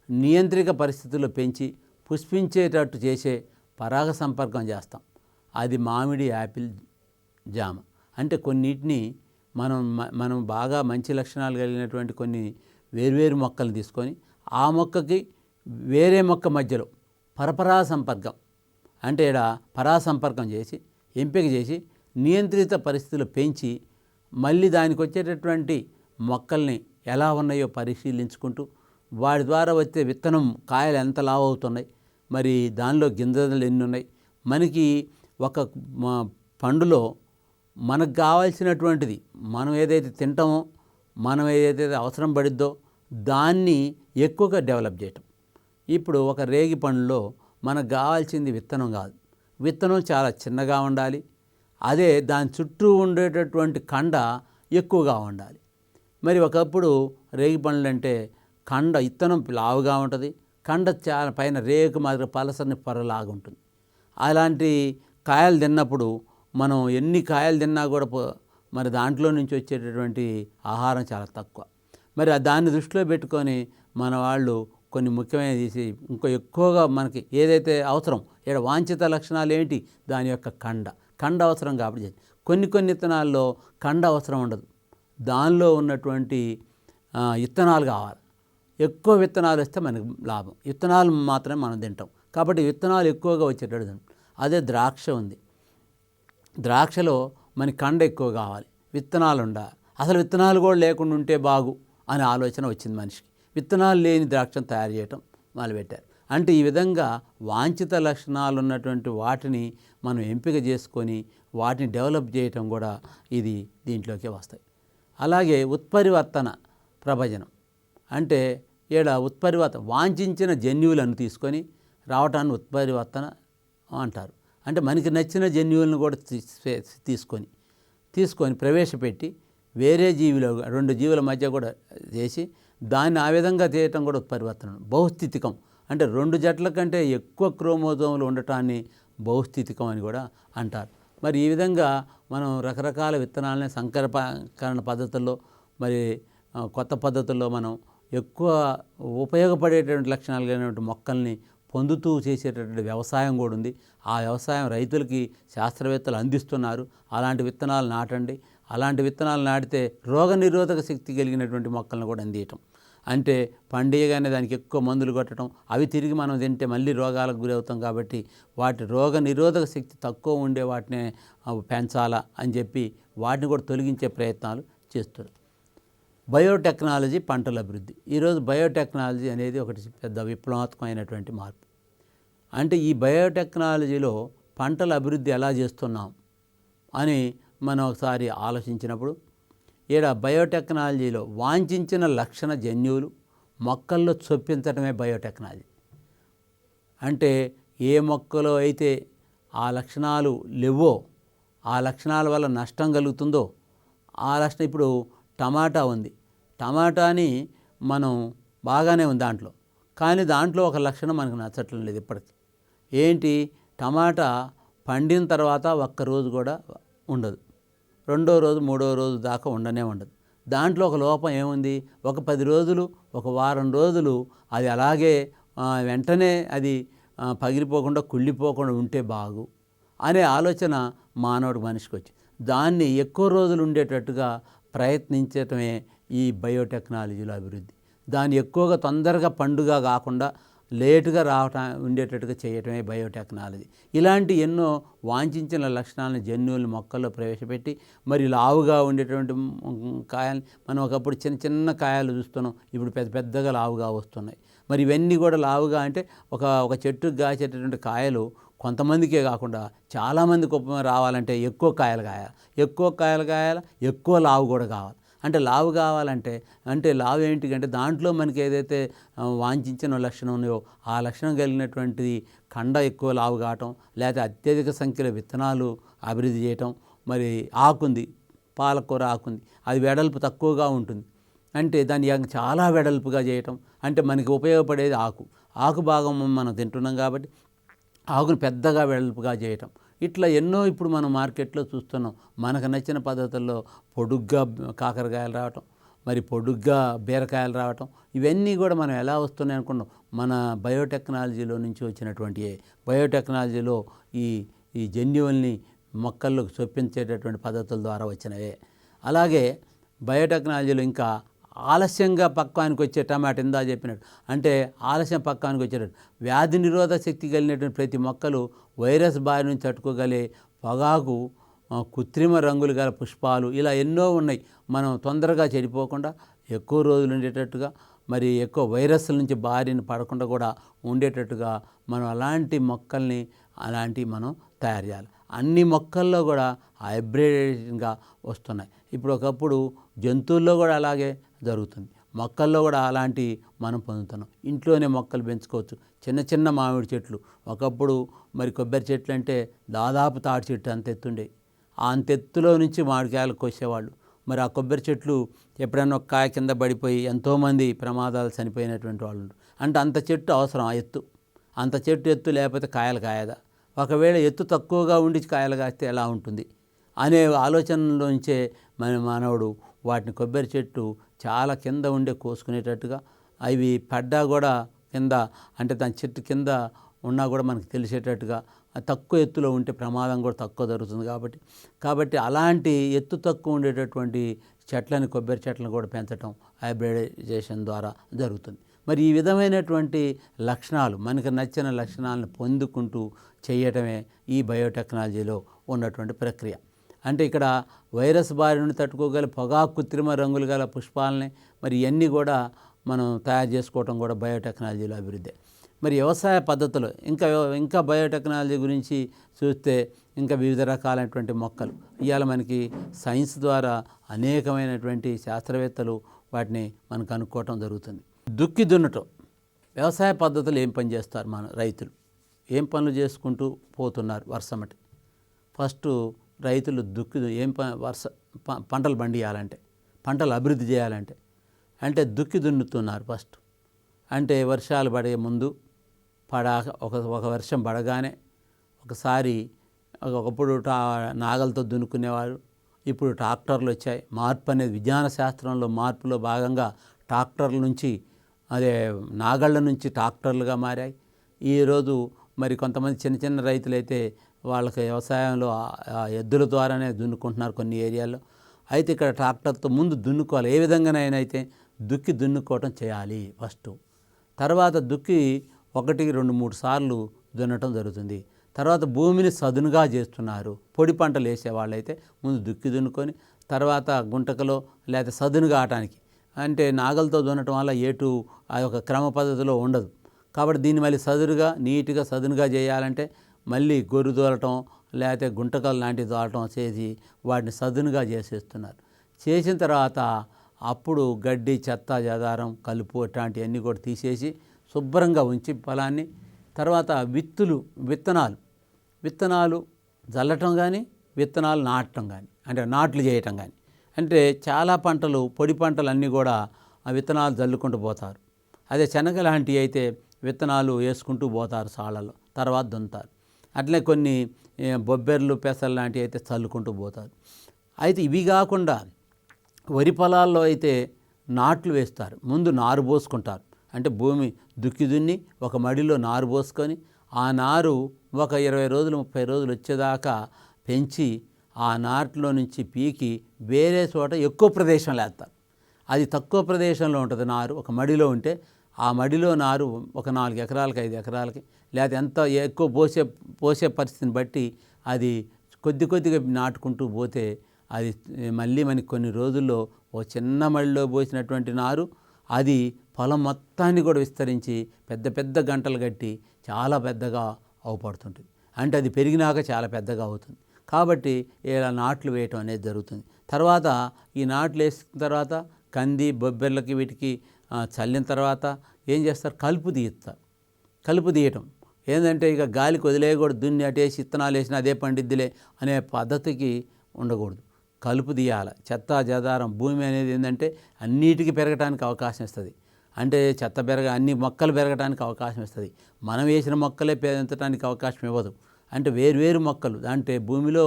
నియంత్రిత పరిస్థితుల్లో పెంచి పుష్పించేటట్టు చేసే పరాగ సంపర్కం చేస్తాం. అది మామిడి, యాపిల్, జామ. అంటే కొన్నిటిని మనం బాగా మంచి లక్షణాలు కలిగినటువంటి కొన్ని వేరువేరు మొక్కలు తీసుకొని ఆ మొక్కకి వేరే మొక్క మధ్యలో పరపరా సంపర్కం అంటే ఇక్కడ పరాసంపర్కం చేసి ఎంపిక చేసి నియంత్రిత పరిస్థితులు పెంచి మళ్ళీ దానికి వచ్చేటటువంటి మొక్కల్ని ఎలా ఉన్నాయో పరిశీలించుకుంటూ వాటి ద్వారా వచ్చే విత్తనం కాయలు ఎంత లావు అవుతున్నాయి, మరి దానిలో గింజలు ఎన్ని ఉన్నాయి, మనకి ఒక పండులో మనకు కావాల్సినటువంటిది మనం ఏదైతే తింటామో మనం ఏదైతే అవసరం పడిద్దో దాన్ని ఎక్కువగా డెవలప్ చేయటం. ఇప్పుడు ఒక రేగి పండులో మనకు కావాల్సింది విత్తనం కాదు, విత్తనం చాలా చిన్నగా ఉండాలి, అదే దాని చుట్టూ ఉండేటటువంటి కండ ఎక్కువగా ఉండాలి. మరి ఒకప్పుడు రేగి పండ్లు అంటే కండ విత్తనం లావుగా ఉంటుంది, కండ చాలా పైన రేకు మాదిరి పలసని పొరలాగా ఉంటుంది. అలాంటి కాయలు తిన్నప్పుడు మనం ఎన్ని కాయలు తిన్నా కూడా మరి దాంట్లో నుంచి వచ్చేటటువంటి ఆహారం చాలా తక్కువ. మరి దాన్ని దృష్టిలో పెట్టుకొని మన వాళ్ళు కొన్ని ముఖ్యమైనవి తీసి ఇంకో ఎక్కువగా మనకి ఏదైతే అవసరం ఇక్కడ వాంఛిత లక్షణాలు ఏంటి, దాని యొక్క కండ అవసరం కాబట్టి కొన్ని విత్తనాల్లో కండ అవసరం ఉండదు, దానిలో ఉన్నటువంటి విత్తనాలు కావాలి. ఎక్కువ విత్తనాలు వస్తే మనకి లాభం, విత్తనాలు మాత్రమే మనం తింటాం కాబట్టి విత్తనాలు ఎక్కువగా వచ్చేటట్టు తింటాం. అదే ద్రాక్ష ఉంది, ద్రాక్షలో మనకి కండ ఎక్కువ కావాలి, విత్తనాలు ఉండాలి. అసలు విత్తనాలు కూడా లేకుండా ఉంటే బాగు అనే ఆలోచన వచ్చింది మనిషికి. విత్తనాలు లేని ద్రాక్షను తయారు చేయటం మొదలుపెట్టారు. అంటే ఈ విధంగా వాంఛిత లక్షణాలు ఉన్నటువంటి వాటిని మనం ఎంపిక చేసుకొని వాటిని డెవలప్ చేయటం కూడా ఇది దీంట్లోకి వస్తాయి. అలాగే ఉత్పరివర్తన ప్రభజనం అంటే వాంఛించిన జన్యువులను తీసుకొని రావటాన్ని ఉత్పరివర్తన అంటారు. అంటే మనకి నచ్చిన జన్యువులను కూడా తీసుకొని ప్రవేశపెట్టి వేరే జీవిలో రెండు జీవుల మధ్య కూడా చేసి దాన్ని ఆ విధంగా చేయటం కూడా ఉత్పరివర్తనం. బహుస్థితికం అంటే రెండు జట్ల కంటే ఎక్కువ క్రోమోజోములు ఉండటాన్ని బహుస్థితికం అని కూడా అంటారు. మరి ఈ విధంగా మనం రకరకాల విత్తనాలని సంకరణ పద్ధతుల్లో మరి కొత్త పద్ధతుల్లో మనం ఎక్కువ ఉపయోగపడేటువంటి లక్షణాలు కలిగినటువంటి మొక్కల్ని పొందుతూ చేసేటటువంటి వ్యవసాయం కూడా ఉంది. ఆ వ్యవసాయం రైతులకి శాస్త్రవేత్తలు అందిస్తున్నారు. అలాంటి విత్తనాలు నాటండి, అలాంటి విత్తనాలు నాటితే రోగనిరోధక శక్తి కలిగినటువంటి మొక్కలను కూడా అందియటం. అంటే పండియగానే దానికి ఎక్కువ మందులు కొట్టడం, అవి తిరిగి మనం తింటే మళ్ళీ రోగాలకు గురవుతాం కాబట్టి వాటి రోగ నిరోధక శక్తి తక్కువ ఉండే వాటిని పెంచాలా అని చెప్పి వాటిని కూడా తొలగించే ప్రయత్నాలు చేస్తారు. బయోటెక్నాలజీ, పంటల అభివృద్ధి. ఈరోజు బయోటెక్నాలజీ అనేది ఒకటి పెద్ద విప్లవాత్మకమైనటువంటి మార్పు. అంటే ఈ బయోటెక్నాలజీలో పంటల అభివృద్ధి ఎలా చేస్తున్నాం అని మనం ఒకసారి ఆలోచించినప్పుడు ఈడ బయోటెక్నాలజీలో వాంఛించిన లక్షణ జన్యువులు మొక్కల్లో చొప్పించడమే బయోటెక్నాలజీ. అంటే ఏ మొక్కలో అయితే ఆ లక్షణాలు లేవో, ఆ లక్షణాల వల్ల నష్టం కలుగుతుందో ఆ లక్షణం. ఇప్పుడు టమాటా ఉంది, టమాటాని మనం బాగానే ఉంది దాంట్లో, కానీ దాంట్లో ఒక లక్షణం మనకు నచ్చట్లేదు లేదు ఇప్పటికి. ఏంటి, టమాటా పండిన తర్వాత ఒక్కరోజు కూడా ఉండదు, రెండో రోజు మూడో రోజు దాకా ఉండదు. దాంట్లో ఒక లోపం ఏముంది, ఒక 10 రోజులు ఒక వారం రోజులు అది అలాగే వెంటనే అది పగిలిపోకుండా కుళ్ళిపోకుండా ఉంటే బాగు అనే ఆలోచన మనిషికి వచ్చింది. దాన్ని ఎక్కువ రోజులు ఉండేటట్టుగా ప్రయత్నించటమే ఈ బయోటెక్నాలజీలో అభివృద్ధి. దాన్ని ఎక్కువగా తొందరగా పండుగ కాకుండా లేటుగా ఉండేటట్టుగా చేయటమే బయోటెక్నాలజీ. ఇలాంటి ఎన్నో వాంఛించిన లక్షణాలను జన్యువులను మొక్కల్లో ప్రవేశపెట్టి మరి లావుగా ఉండేటువంటి కాయలు మనం ఒకప్పుడు చిన్న చిన్న కాయలు చూస్తున్నాం, ఇప్పుడు పెద్ద పెద్దగా లావుగా వస్తున్నాయి. మరి ఇవన్నీ కూడా లావుగా అంటే ఒక చెట్టుకు కాసేటటువంటి కాయలు కొంతమందికే కాకుండా చాలామందికి రావాలంటే ఎక్కువ కాయలు కాయాలి, ఎక్కువ లావు కూడా కావాలి. అంటే లావు కావాలంటే లావు ఏంటికంటే దాంట్లో మనకి ఏదైతే వాంఛించిన లక్షణం ఉన్నాయో ఆ లక్షణం కలిగినటువంటిది కండ ఎక్కువ లావు కావటం, లేకపోతే అత్యధిక సంఖ్యలో విత్తనాలు అభివృద్ధి చేయటం. మరి ఆకుంది, పాలకూర ఆకుంది, అది వెడల్పు తక్కువగా ఉంటుంది, అంటే దాన్ని చాలా వెడల్పుగా చేయటం. అంటే మనకి ఉపయోగపడేది ఆకు భాగం మనం తింటున్నాం కాబట్టి ఆకును పెద్దగా వెడల్పుగా చేయటం. ఇట్లా ఎన్నో ఇప్పుడు మనం మార్కెట్లో చూస్తున్నాం. మనకు నచ్చిన పద్ధతుల్లో పొడుగ్గా కాకరకాయలు రావటం, మరి పొడుగ్గా బీరకాయలు రావటం, ఇవన్నీ కూడా మనం ఎలా వస్తున్నాయి అనుకున్నాం, మన బయోటెక్నాలజీలో నుంచి వచ్చినటువంటి బయోటెక్నాలజీలో ఈ జన్యువుల్ని మొక్కల్లోకి చొప్పించేటటువంటి పద్ధతుల ద్వారా వచ్చినవే. అలాగే బయోటెక్నాలజీలో ఇంకా ఆలస్యంగా పక్వానికి వచ్చే టమాటా ఇందా చెప్పినట్టు, అంటే ఆలస్యం పక్వానికి వచ్చేటట్టు వ్యాధి నిరోధక శక్తి కలిగినటువంటి ప్రతి మొక్కలు వైరస్ బారి నుంచి తట్టుకోగలే పొగాకు, కృత్రిమ రంగులు గల పుష్పాలు, ఇలా ఎన్నో ఉన్నాయి. మనం తొందరగా చెడిపోకుండా ఎక్కువ రోజులు ఉండేటట్టుగా, మరి ఎక్కువ వైరస్ల నుంచి బారిన పడకుండా కూడా ఉండేటట్టుగా మనం అలాంటి మొక్కల్ని మనం తయారు చేయాలి. అన్ని మొక్కల్లో కూడా హైబ్రిడేషన్గా వస్తున్నాయి. ఇప్పుడు ఒకప్పుడు జంతువుల్లో కూడా అలాగే జరుగుతుంది, మొక్కల్లో కూడా అలాంటి మనం పొందుతున్నాం. ఇంట్లోనే మొక్కలు పెంచుకోవచ్చు. చిన్న చిన్న మామిడి చెట్లు, ఒకప్పుడు మరి కొబ్బరి చెట్లు అంటే దాదాపు తాటి చెట్టు అంత ఎత్తుండే, ఆ అంతెత్తులో నుంచి మామిడికాయలు కోసేవాళ్ళు. మరి ఆ కొబ్బరి చెట్లు ఎప్పుడైనా ఒక కాయ కింద పడిపోయి ఎంతోమంది ప్రమాదాలు చనిపోయినటువంటి వాళ్ళు. అంటే అంత చెట్టు అవసరం, ఆ ఎత్తు, అంత చెట్టు ఎత్తు లేకపోతే కాయలు కాయదా, ఒకవేళ ఎత్తు తక్కువగా ఉండి కాయలు కాస్తే ఎలా ఉంటుంది అనే ఆలోచనలోంచే మానవుడు వాటిని కొబ్బరి చెట్టు చాలా కింద ఉండే కోసుకునేటట్టుగా, అవి పడ్డా కూడా కింద, అంటే దాని చెట్టు కింద ఉన్నా కూడా మనకు తెలిసేటట్టుగా, తక్కువ ఎత్తులో ఉంటే ప్రమాదం కూడా తక్కువ జరుగుతుంది. కాబట్టి అలాంటి ఎత్తు తక్కువ ఉండేటటువంటి చెట్లని, కొబ్బరి చెట్లను కూడా పెంచడం హైబ్రిడైజేషన్ ద్వారా జరుగుతుంది. మరి ఈ విధమైనటువంటి లక్షణాలు, మనకు నచ్చిన లక్షణాలను పొందుకుంటూ చేయటమే ఈ బయోటెక్నాలజీలో ఉన్నటువంటి ప్రక్రియ. అంటే ఇక్కడ వైరస్ బారి నుండి తట్టుకోగల పొగాకు, కృత్రిమ రంగులు గల పుష్పాలని మరి ఇవన్నీ కూడా మనం తయారు చేసుకోవటం కూడా బయోటెక్నాలజీలో అభివృద్ధి. మరి వ్యవసాయ పద్ధతులు ఇంకా బయోటెక్నాలజీ గురించి చూస్తే ఇంకా వివిధ రకాలైనటువంటి మొక్కలు ఇవాళ మనకి సైన్స్ ద్వారా అనేకమైనటువంటి శాస్త్రవేత్తలు వాటిని మనకు కనుక్కోవటం జరుగుతుంది. దుక్కి దున్నటం, వ్యవసాయ పద్ధతులు ఏం పని చేస్తారు, మన రైతులు ఏం పనులు చేసుకుంటూ పోతున్నారు వర్షమటి. ఫస్ట్ రైతులు పంటలు పండియాలంటే, పంటలు అభివృద్ధి చేయాలంటే దుక్కి దున్నుతున్నారు ఫస్ట్. అంటే వర్షాలు పడే ముందు ఒక వర్షం పడగానే ఒకసారి, ఒకప్పుడు నాగలతో దున్నుకునేవారు, ఇప్పుడు ట్రాక్టర్లు వచ్చాయి. మార్పు అనేది విజ్ఞాన శాస్త్రంలో మార్పులో భాగంగా ట్రాక్టర్ల నుంచి, నాగళ్ళ నుంచి ట్రాక్టర్లుగా మారాయి. ఈరోజు మరి కొంతమంది చిన్న చిన్న రైతులైతే వాళ్ళకి వ్యవసాయంలో ఎద్దుల ద్వారానే దున్నుకుంటున్నారు కొన్ని ఏరియాల్లో. అయితే ఇక్కడ ట్రాక్టర్తో ముందు దున్నుకోవాలి. ఏ విధంగానైనా అయితే దుక్కి దున్నుకోవటం చేయాలి ఫస్ట్. తర్వాత దుక్కి 1, 2, 3 సార్లు దున్నటం జరుగుతుంది. తర్వాత భూమిని సదునుగా చేస్తున్నారు. పొడి పంటలు వేసేవాళ్ళైతే ముందు దుక్కి దున్నుకొని తర్వాత గుంటకలో లేదా సదునుగా ఆటానికి, అంటే నాగలతో దున్నటం వల్ల అది ఒక క్రమ పద్ధతిలో ఉండదు. కాబట్టి దీన్ని మళ్ళీ నీట్గా సదునుగా చేయాలంటే మళ్ళీ గొర్రు దోలటం లేకపోతే గుంటకలు లాంటివి దోలటం చేసి వాటిని సదునుగా చేసేస్తున్నారు. చేసిన తర్వాత అప్పుడు గడ్డి, చెత్త, చెదారం, కలుపు ఇట్లాంటివన్నీ కూడా తీసేసి శుభ్రంగా ఉంచి పొలాన్ని, తర్వాత విత్తనాలు చల్లటం కానీ, విత్తనాలు నాటడం కానీ, అంటే నాట్లు చేయటం కానీ. అంటే చాలా పంటలు, పొడి పంటలు అన్నీ కూడా ఆ విత్తనాలు చల్లుకుంటూ పోతారు. అదే శనగ లాంటివి అయితే విత్తనాలు వేసుకుంటూ పోతారు సాళ్ళలో, తర్వాత దున్నుతారు. అట్లే కొన్ని బొబ్బెర్లు, పెసలు లాంటివి అయితే చల్లుకుంటూ పోతారు. అయితే ఇవి కాకుండా వరి పొలాల్లో అయితే నాట్లు వేస్తారు. ముందు నారు పోసుకుంటారు. అంటే భూమి దుక్కి దున్ని ఒక మడిలో నారు పోసుకొని ఆ నారు ఒక 20 రోజులు 30 రోజులు వచ్చేదాకా పెంచి ఆ నాట్లో నుంచి పీకి వేరే చోట ఎక్కువ ప్రదేశంలో వేస్తారు. అది తక్కువ ప్రదేశంలో ఉంటుంది నారు. ఒక మడిలో ఉంటే ఆ మడిలో నారు ఒక 4 ఎకరాలకి 5 ఎకరాలకి లేకపోతే ఎంత ఎక్కువ పోసే పరిస్థితిని బట్టి అది కొద్దిగా నాటుకుంటూ పోతే అది మళ్ళీ మనకి కొన్ని రోజుల్లో ఓ చిన్న మడిలో పోసినటువంటి నారు అది పొలం మొత్తాన్ని కూడా విస్తరించి పెద్ద గంటలు కట్టి చాలా పెద్దగా అవపడుతుంటుంది. అంటే అది పెరిగినాక చాలా పెద్దగా అవుతుంది. కాబట్టి ఇలా నాట్లు వేయటం అనేది జరుగుతుంది. తర్వాత ఈ నాట్లు వేసిన తర్వాత కంది బొబ్బెర్లకి వీటికి చల్లిన తర్వాత ఏం చేస్తారు, కలుపు తీయటం ఏంటంటే ఇక గాలికి వదిలేయకూడదు. దున్ని అటేసి విత్తనాలు వేసినా అదే పండిద్దిలే అనే పద్ధతికి ఉండకూడదు. కలుపు తీయాలి. చెత్త చెదారం భూమి అనేది ఏంటంటే అన్నిటికీ పెరగడానికి అవకాశం ఇస్తుంది. అంటే అన్ని మొక్కలు పెరగడానికి అవకాశం ఇస్తుంది. మనం వేసిన మొక్కలే పెంచడానికి అవకాశం ఇవ్వదు. అంటే వేరు మొక్కలు అంటే భూమిలో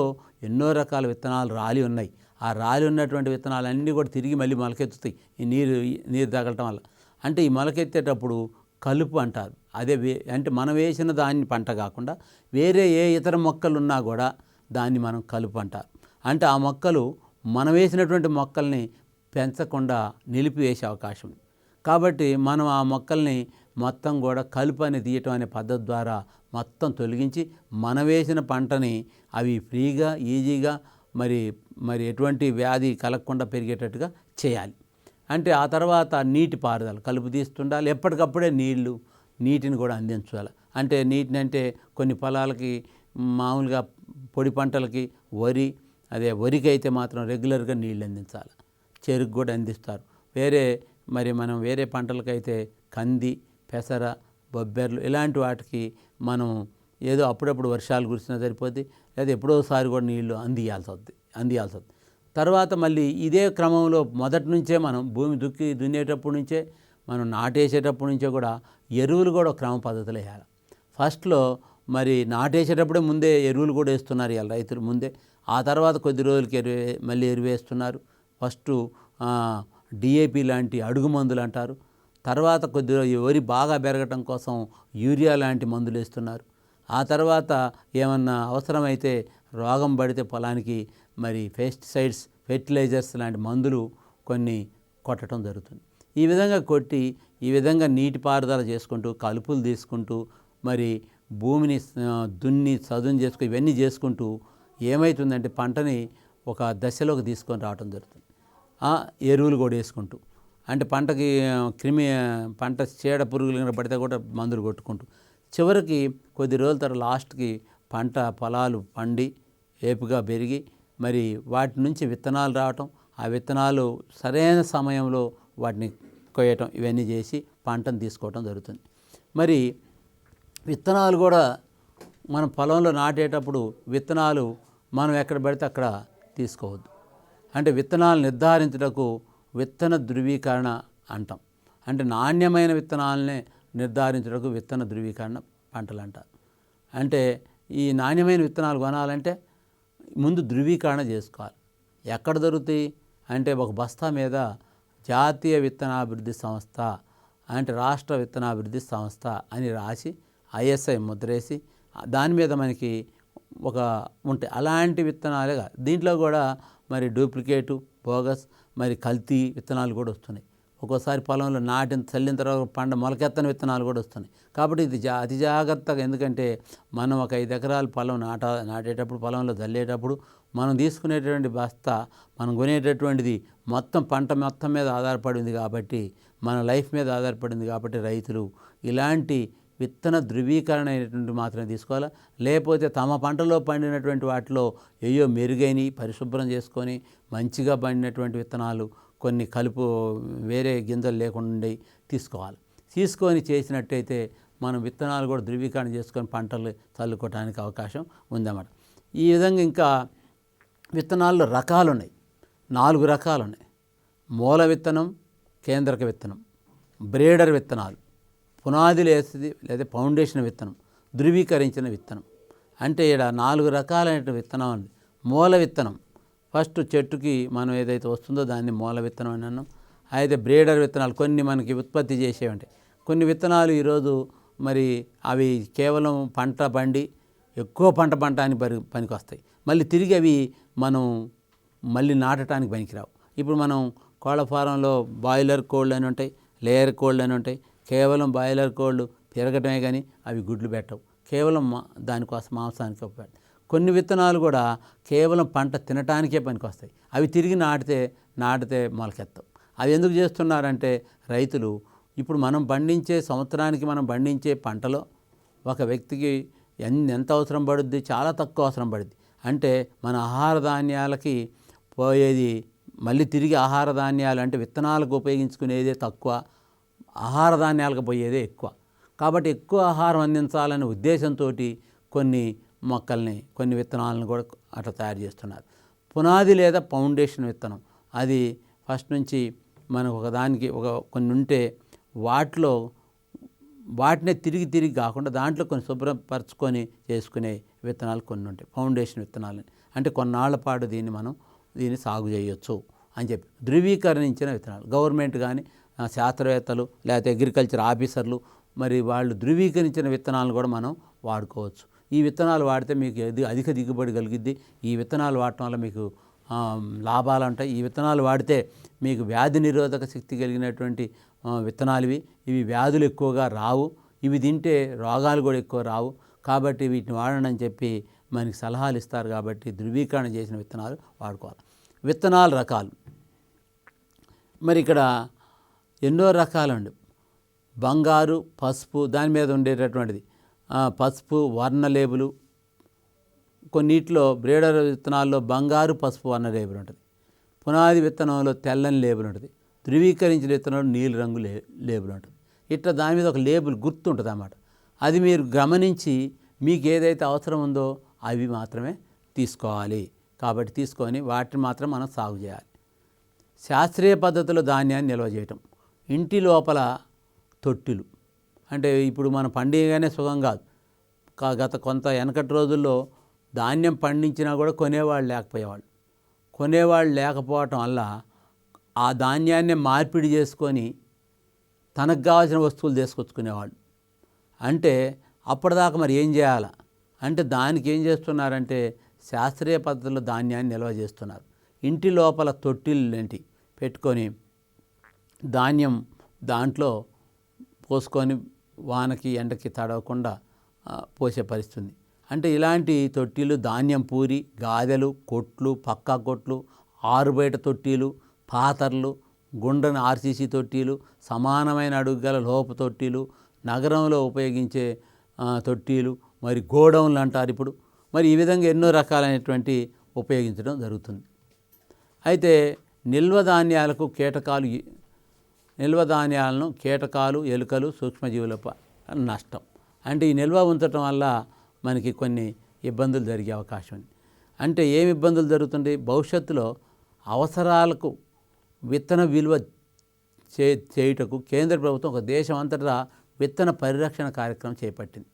ఎన్నో రకాల విత్తనాలు రాలి ఉన్నాయి. ఆ రాలి ఉన్నటువంటి విత్తనాలు అన్నీ కూడా తిరిగి మళ్ళీ మొలకెత్తుతాయి ఈ నీరు తగలటం వల్ల. అంటే ఈ మొలకెత్తేటప్పుడు కలుపు అంటారు. అదే అంటే మనం వేసిన దాన్ని పంట కాకుండా వేరే ఏ ఇతర మొక్కలు ఉన్నా కూడా దాన్ని మనం కలుపు అంటారు. అంటే ఆ మొక్కలు మనం వేసినటువంటి మొక్కల్ని పెంచకుండా నిలిపివేసే అవకాశం ఉంది. కాబట్టి మనం ఆ మొక్కల్ని మొత్తం కూడా కలుపు అని తీయటం అనే పద్ధతి ద్వారా మొత్తం తొలగించి మనం వేసిన పంటని అవి ఫ్రీగా ఈజీగా మరి ఎటువంటి వ్యాధి కలగకుండా పెరిగేటట్టుగా చేయాలి. అంటే ఆ తర్వాత నీటి పారుదల కలుపు తీస్తుండాలి. ఎప్పటికప్పుడే నీటిని కూడా అందించాలి. అంటే నీటిని అంటే కొన్ని పొలాలకి మామూలుగా పొడి పంటలకి వరికి అయితే మాత్రం రెగ్యులర్గా నీళ్ళు అందించాలి. చెరుకు కూడా అందిస్తారు. మనం వేరే పంటలకైతే కంది పెసర బొబ్బెర్లు ఇలాంటి వాటికి మనం ఏదో అప్పుడప్పుడు వర్షాలు కురిసినా సరిపోద్ది, లేదా ఎప్పుడోసారి కూడా నీళ్లు అందియాల్సి వస్తుంది. తర్వాత మళ్ళీ ఇదే క్రమంలో మొదటి నుంచే మనం భూమి దున్నేటప్పటి నుంచే మనం నాటేసేటప్పటి నుంచే కూడా ఎరువులు కూడా క్రమ పద్ధతిలో వేయాలి. ఫస్ట్లో నాటేసేటప్పుడే ముందే ఎరువులు కూడా వేస్తున్నారు ఇవాళ రైతులు ముందే. ఆ తర్వాత కొద్ది రోజులకి మళ్ళీ ఎరువు వేస్తున్నారు. ఫస్టు డిఏపి లాంటి అడుగు మందులు అంటారు. తర్వాత కొద్దిగా వరి బాగా పెరగటం కోసం యూరియా లాంటి మందులు వేస్తున్నారు. ఆ తర్వాత ఏమన్నా అవసరమైతే రోగం పడితే పొలానికి పెస్టిసైడ్స్ ఫెర్టిలైజర్స్ లాంటి మందులు కొన్ని కొట్టడం జరుగుతుంది. ఈ విధంగా కొట్టి ఈ విధంగా నీటి పారుదల చేసుకుంటూ కలుపులు తీసుకుంటూ భూమిని దున్ని చదును చేసుకుని ఇవన్నీ చేసుకుంటూ ఏమవుతుందంటే పంటని ఒక దశలోకి తీసుకొని రావడం జరుగుతుంది. ఎరువులు కూడా వేసుకుంటూ అంటే పంటకి పంట చీడ పురుగులు పడితే కూడా మందులు కొట్టుకుంటూ చివరికి కొద్ది రోజుల తర్వాత లాస్ట్కి పొలాలు పండి ఏపుగా పెరిగి వాటి నుంచి విత్తనాలు రావటం, ఆ విత్తనాలు సరైన సమయంలో వాటిని కొయ్యటం ఇవన్నీ చేసి పంటను తీసుకోవటం జరుగుతుంది. విత్తనాలు కూడా మనం పొలంలో నాటేటప్పుడు విత్తనాలు మనం ఎక్కడ పడితే అక్కడ తీసుకోవద్దు. అంటే విత్తనాలు నిర్ధారించుటకు విత్తన ధృవీకరణ అంటాం. అంటే నాణ్యమైన విత్తనాలనే నిర్ధారించుటకు విత్తన ధృవీకరణ పంటలు అంటారు. అంటే ఈ నాణ్యమైన విత్తనాలు కొనాలంటే ముందు ధృవీకరణ చేసుకోవాలి. ఎక్కడ దొరుకుతాయి అంటే ఒక బస్తా మీద జాతీయ విత్తనాభివృద్ధి సంస్థ అంటే రాష్ట్ర విత్తనాభివృద్ధి సంస్థ అని రాసి ISI ముద్రేసి దాని మీద మనకి ఉంటాయి. అలాంటి విత్తనాలే కాదు, దీంట్లో కూడా డూప్లికేటు బోగస్ కల్తీ విత్తనాలు కూడా వస్తున్నాయి. ఒక్కోసారి పొలంలో చల్లిన తర్వాత మొలకెత్తని విత్తనాలు కూడా వస్తున్నాయి. కాబట్టి ఇది అతి జాగ్రత్తగా, ఎందుకంటే మనం ఒక 5 ఎకరాల పొలం నాటేటప్పుడు పొలంలో చల్లేటప్పుడు మనం తీసుకునేటటువంటి బస్తా మనం కొనేటటువంటిది మొత్తం పంట మొత్తం మీద ఆధారపడింది కాబట్టి, మన లైఫ్ మీద ఆధారపడింది కాబట్టి రైతులు ఇలాంటి విత్తన ధృవీకరణ అయినటువంటి మాత్రమే తీసుకోవాలి. లేకపోతే తమ పంటలో పండినటువంటి వాటిలో మెరుగైన పరిశుభ్రం చేసుకొని మంచిగా పండినటువంటి విత్తనాలు కొన్ని కలుపు వేరే గింజలు లేకుండా తీసుకొని చేసినట్టయితే మనం విత్తనాలు కూడా ధృవీకరణ చేసుకొని పంటలు చల్లుకోవడానికి అవకాశం ఉందన్నమాట. ఈ విధంగా ఇంకా విత్తనాల్లో రకాలు ఉన్నాయి, 4 రకాలు ఉన్నాయి. మూల విత్తనం, కేంద్రక విత్తనం, బ్రేడర్ విత్తనాలు, పునాదిలు వేసేది లేదా ఫౌండేషన్ విత్తనం, ధృవీకరించిన విత్తనం. అంటే ఇక్కడ 4 రకాలైన విత్తనం ఉంది. మూల విత్తనం ఫస్ట్ చెట్టుకి మనం ఏదైతే వస్తుందో దాన్ని మూల విత్తనం అని అన్నాం. అయితే బ్రేడర్ విత్తనాలు కొన్ని మనకి ఉత్పత్తి చేసేవంటే కొన్ని విత్తనాలు ఈరోజు అవి కేవలం పంట పండి ఎక్కువ పంట పండడానికి పనికి వస్తాయి. మళ్ళీ తిరిగి అవి మనం మళ్ళీ నాటడానికి పనికిరావు. ఇప్పుడు మనం కోళ్ళ ఫారంలో బాయిలర్ కోళ్ళు అని ఉంటాయి, లేయర్ కోళ్ళు అని ఉంటాయి. కేవలం బాయిలర్ కోళ్ళు పెరగటమే కానీ అవి గుడ్లు పెట్టవు, కేవలం దానికోసం మాంసానికి ఉపయోగపడతాయి. కొన్ని విత్తనాలు కూడా కేవలం పంట తినటానికే పనికొస్తాయి, అవి తిరిగి నాటితే మొలకెత్తవు. అవి ఎందుకు చేస్తున్నారంటే రైతులు ఇప్పుడు సంవత్సరానికి మనం పండించే పంటలో ఒక వ్యక్తికి ఎంత అవసరం పడుద్ది, చాలా తక్కువ అవసరం పడుద్ది. అంటే మన ఆహార ధాన్యాలకి పోయేది మళ్ళీ తిరిగి ఆహార ధాన్యాలు అంటే విత్తనాలకు ఉపయోగించుకునేదే తక్కువ, ఆహార ధాన్యాలకు పోయేదే ఎక్కువ. కాబట్టి ఎక్కువ ఆహారం అందించాలనే ఉద్దేశంతో కొన్ని మొక్కల్ని కొన్ని విత్తనాలను కూడా అట్లా తయారు చేస్తున్నారు. పునాది లేదా ఫౌండేషన్ విత్తనం, అది ఫస్ట్ నుంచి మనకు ఒకదానికి కొన్ని ఉంటే వాటినే తిరిగి కాకుండా దాంట్లో కొన్ని శుభ్రపరచుకొని చేసుకునే విత్తనాలు కొన్ని ఉంటాయి, ఫౌండేషన్ విత్తనాలు. అంటే కొన్నాళ్ల పాటు దీన్ని సాగు చేయొచ్చు అని చెప్పి ధృవీకరించిన విత్తనాలు గవర్నమెంట్ కానీ శాస్త్రవేత్తలు లేకపోతే అగ్రికల్చర్ ఆఫీసర్లు మరి వాళ్ళు ధృవీకరించిన విత్తనాలను కూడా మనం వాడుకోవచ్చు. ఈ విత్తనాలు వాడితే మీకు అధిక దిగుబడి కలిగిద్ది. ఈ విత్తనాలు వాడటం వల్ల మీకు లాభాలు ఉంటాయి. ఈ విత్తనాలు వాడితే మీకు వ్యాధి నిరోధక శక్తి కలిగినటువంటి విత్తనాలు ఇవి వ్యాధులు ఎక్కువగా రావు, ఇవి తింటే రోగాలు కూడా ఎక్కువ రావు. కాబట్టి వీటిని వాడండి అని చెప్పి మనకి సలహాలు ఇస్తారు. కాబట్టి ధృవీకరణ చేసిన విత్తనాలు వాడుకోవాలి. విత్తనాల రకాలు మరి ఇక్కడ ఎన్నో రకాలండి. బంగారు, పసుపు దాని మీద ఉండేటటువంటిది పసుపు వర్ణ లేబులు. కొన్నిట్లో బ్రీడర్ విత్తనాల్లో బంగారు పసుపు వర్ణ లేబుల్ ఉంటుంది, పునాది విత్తనంలో తెల్లని లేబుల్ ఉంటుంది, ధృవీకరించిన విత్తనంలో నీలి రంగు లేబుల్ ఉంటుంది. ఇట్లా దాని మీద ఒక లేబుల్ గుర్తు ఉంటుంది అన్నమాట. అది మీరు గమనించి మీకు ఏదైతే అవసరం ఉందో అవి మాత్రమే తీసుకోవాలి. కాబట్టి తీసుకొని వాటిని మాత్రం మనం సాగు చేయాలి. శాస్త్రీయ పద్ధతిలో ధాన్యాన్ని నిల్వ చేయటం. ఇంటి లోపల తొట్టిలు అంటే ఇప్పుడు మన పండిగానే సుఖం కాదు. గత కొంత వెనకటి రోజుల్లో ధాన్యం పండించినా కూడా కొనేవాళ్ళు లేకపోవటం వల్ల ఆ ధాన్యాన్ని మార్పిడి చేసుకొని తనకు కావాల్సిన వస్తువులు తీసుకొచ్చుకునేవాళ్ళు. అంటే అప్పటిదాకా మరి ఏం చేయాలా అంటే దానికి ఏం చేస్తున్నారంటే శాస్త్రీయ పద్ధతిలో ధాన్యాన్ని నిల్వ చేస్తున్నారు. ఇంటి లోపల తొట్టిల్లేంటి పెట్టుకొని ధాన్యం దాంట్లో పోసుకొని వానకి ఎండకి తడవకుండా పోసే పరిస్థితి. అంటే ఇలాంటి తొట్టిలు ధాన్యం పూరి, గాదెలు, కొట్లు, పక్కా కొట్లు, ఆరుబయట తొట్టీలు, పాతర్లు, గుండ్రని ఆర్సీసీ తొట్టీలు, సమానమైన అడుగుగల లోపు తొట్టీలు, నగరంలో ఉపయోగించే తొట్టీలు, మరి గోడౌన్లు అంటారు ఇప్పుడు. మరి ఈ విధంగా ఎన్నో రకాలైనటువంటి ఉపయోగించడం జరుగుతుంది. అయితే నిల్వ ధాన్యాలను కీటకాలు, ఎలుకలు, సూక్ష్మజీవుల నష్టం. అంటే ఈ నిల్వ ఉంచటం వల్ల మనకి కొన్ని ఇబ్బందులు జరిగే అవకాశం ఉంది. అంటే ఏమి ఇబ్బందులు జరుగుతుంది, భవిష్యత్తులో అవసరాలకు విత్తన విలువ చేయుటకు కేంద్ర ప్రభుత్వం ఒక దేశం అంతటా విత్తన పరిరక్షణ కార్యక్రమం చేపట్టింది.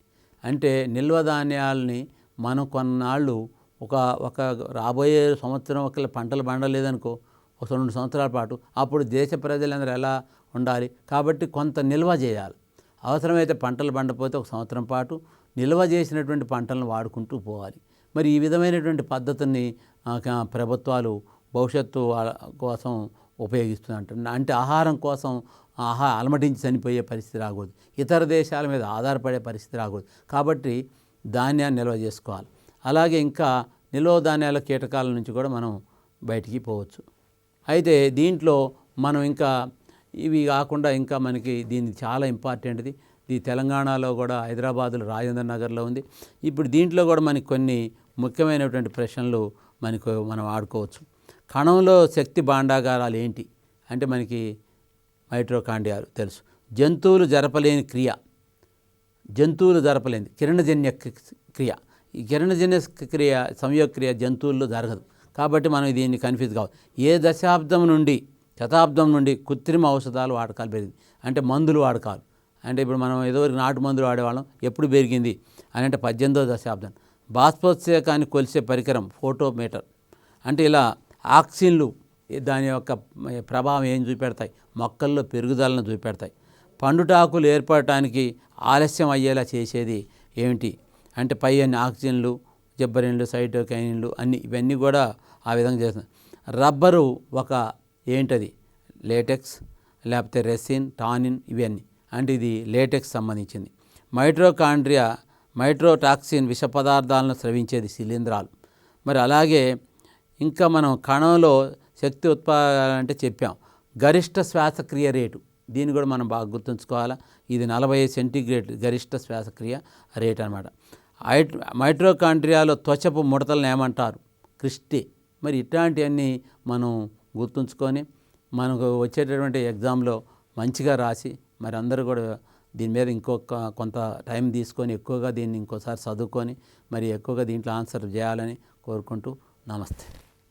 అంటే నిల్వ ధాన్యాలని మనం కొన్నాళ్ళు ఒక రాబోయే సంవత్సరం ఒకవేళ పంటలు పండలేదనుకో, ఒక 2 సంవత్సరాల పాటు అప్పుడు దేశ ప్రజలందరూ ఎలా ఉండాలి. కాబట్టి కొంత నిల్వ చేయాలి. అవసరమైతే పంటలు పండపోతే ఒక సంవత్సరం పాటు నిల్వ చేసినటువంటి పంటలను వాడుకుంటూ పోవాలి. మరి ఈ విధమైనటువంటి పద్ధతిని ప్రభుత్వాలు భవిష్యత్తు కోసం ఉపయోగిస్తున్నట్టు. అంటే ఆహారం కోసం అలమటించి చనిపోయే పరిస్థితి రాకూడదు, ఇతర దేశాల మీద ఆధారపడే పరిస్థితి రాకూడదు. కాబట్టి ధాన్యాన్ని నిల్వ చేసుకోవాలి. అలాగే ఇంకా నిల్వ ధాన్యాల కీటకాల నుంచి కూడా మనం బయటికి పోవచ్చు. అయితే దీంట్లో మనం ఇంకా ఇవి కాకుండా ఇంకా మనకి దీన్ని చాలా ఇంపార్టెంట్ది. ఇది తెలంగాణలో కూడా హైదరాబాదులో రాజేంద్ర నగర్లో ఉంది. ఇప్పుడు దీంట్లో కూడా మనకి కొన్ని ముఖ్యమైనటువంటి ప్రశ్నలు మనం ఆడుకోవచ్చు. కణంలో శక్తి భాండాగారాలు ఏంటి అంటే మనకి మైటోకాండ్రియాలు తెలుసు. జంతువులు జరపలేని కిరణజన్య క్రియ. ఈ కిరణజన్య క్రియ సంయోగక్రియ జంతువుల్లో జరగదు. కాబట్టి మనం దీన్ని కన్ఫ్యూజ్ కావాలి. శతాబ్దం నుండి కృత్రిమ ఔషధాలు వాడకాలు పెరిగింది. అంటే మందులు వాడకాలు. అంటే ఇప్పుడు మనం ఏదోవరకు నాటు మందులు వాడేవాళ్ళం, ఎప్పుడు పెరిగింది అని అంటే 18వ శతాబ్దం. బాష్పోత్సేకాన్ని కొలిసే పరికరం ఫోటోమీటర్. అంటే ఇలా ఆక్సిన్లు దాని యొక్క ప్రభావం ఏం చూపెడతాయి, మొక్కల్లో పెరుగుదలను చూపెడతాయి. పండుటాకులు ఏర్పడటానికి ఆలస్యం అయ్యేలా చేసేది ఏమిటి అంటే పై అన్ని ఆక్సిజన్లు, జిబ్బరిన్లు, సైటోకైనిన్లు ఇవన్నీ కూడా ఆ విధంగా చేస్తుంది. రబ్బరు ఒక ఏంటది లేటెక్స్, లేకపోతే రెసిన్, టానిన్ ఇవన్నీ, అంటే ఇది లేటెక్స్ సంబంధించింది. మైట్రోకాండ్రియా మైట్రోటాక్సిన్ విష పదార్థాలను స్రవించేది శిలీంధ్రాలు. మరి అలాగే ఇంకా మనం కణంలో శక్తి ఉత్పాదంటే చెప్పాం. గరిష్ట శ్వాసక్రియ రేటు, దీన్ని కూడా మనం బాగా గుర్తుంచుకోవాలా. ఇది 40 సెంటీగ్రేడ్ గరిష్ట శ్వాసక్రియ రేట్ అనమాట. మైట్రోకాండ్రియాలో త్వచపు ముడతలను ఏమంటారు? క్రిస్టి. మరి ఇట్లాంటివన్నీ మనం గుర్తుంచుకొని మనకు వచ్చేటటువంటి ఎగ్జామ్లో మంచిగా రాసి, మరి అందరూ కూడా దీని మీద కొంత టైం తీసుకొని ఎక్కువగా దీన్ని ఇంకోసారి చదువుకొని మరి ఎక్కువగా దీంట్లో ఆన్సర్ చేయాలని కోరుకుంటూ నమస్తే.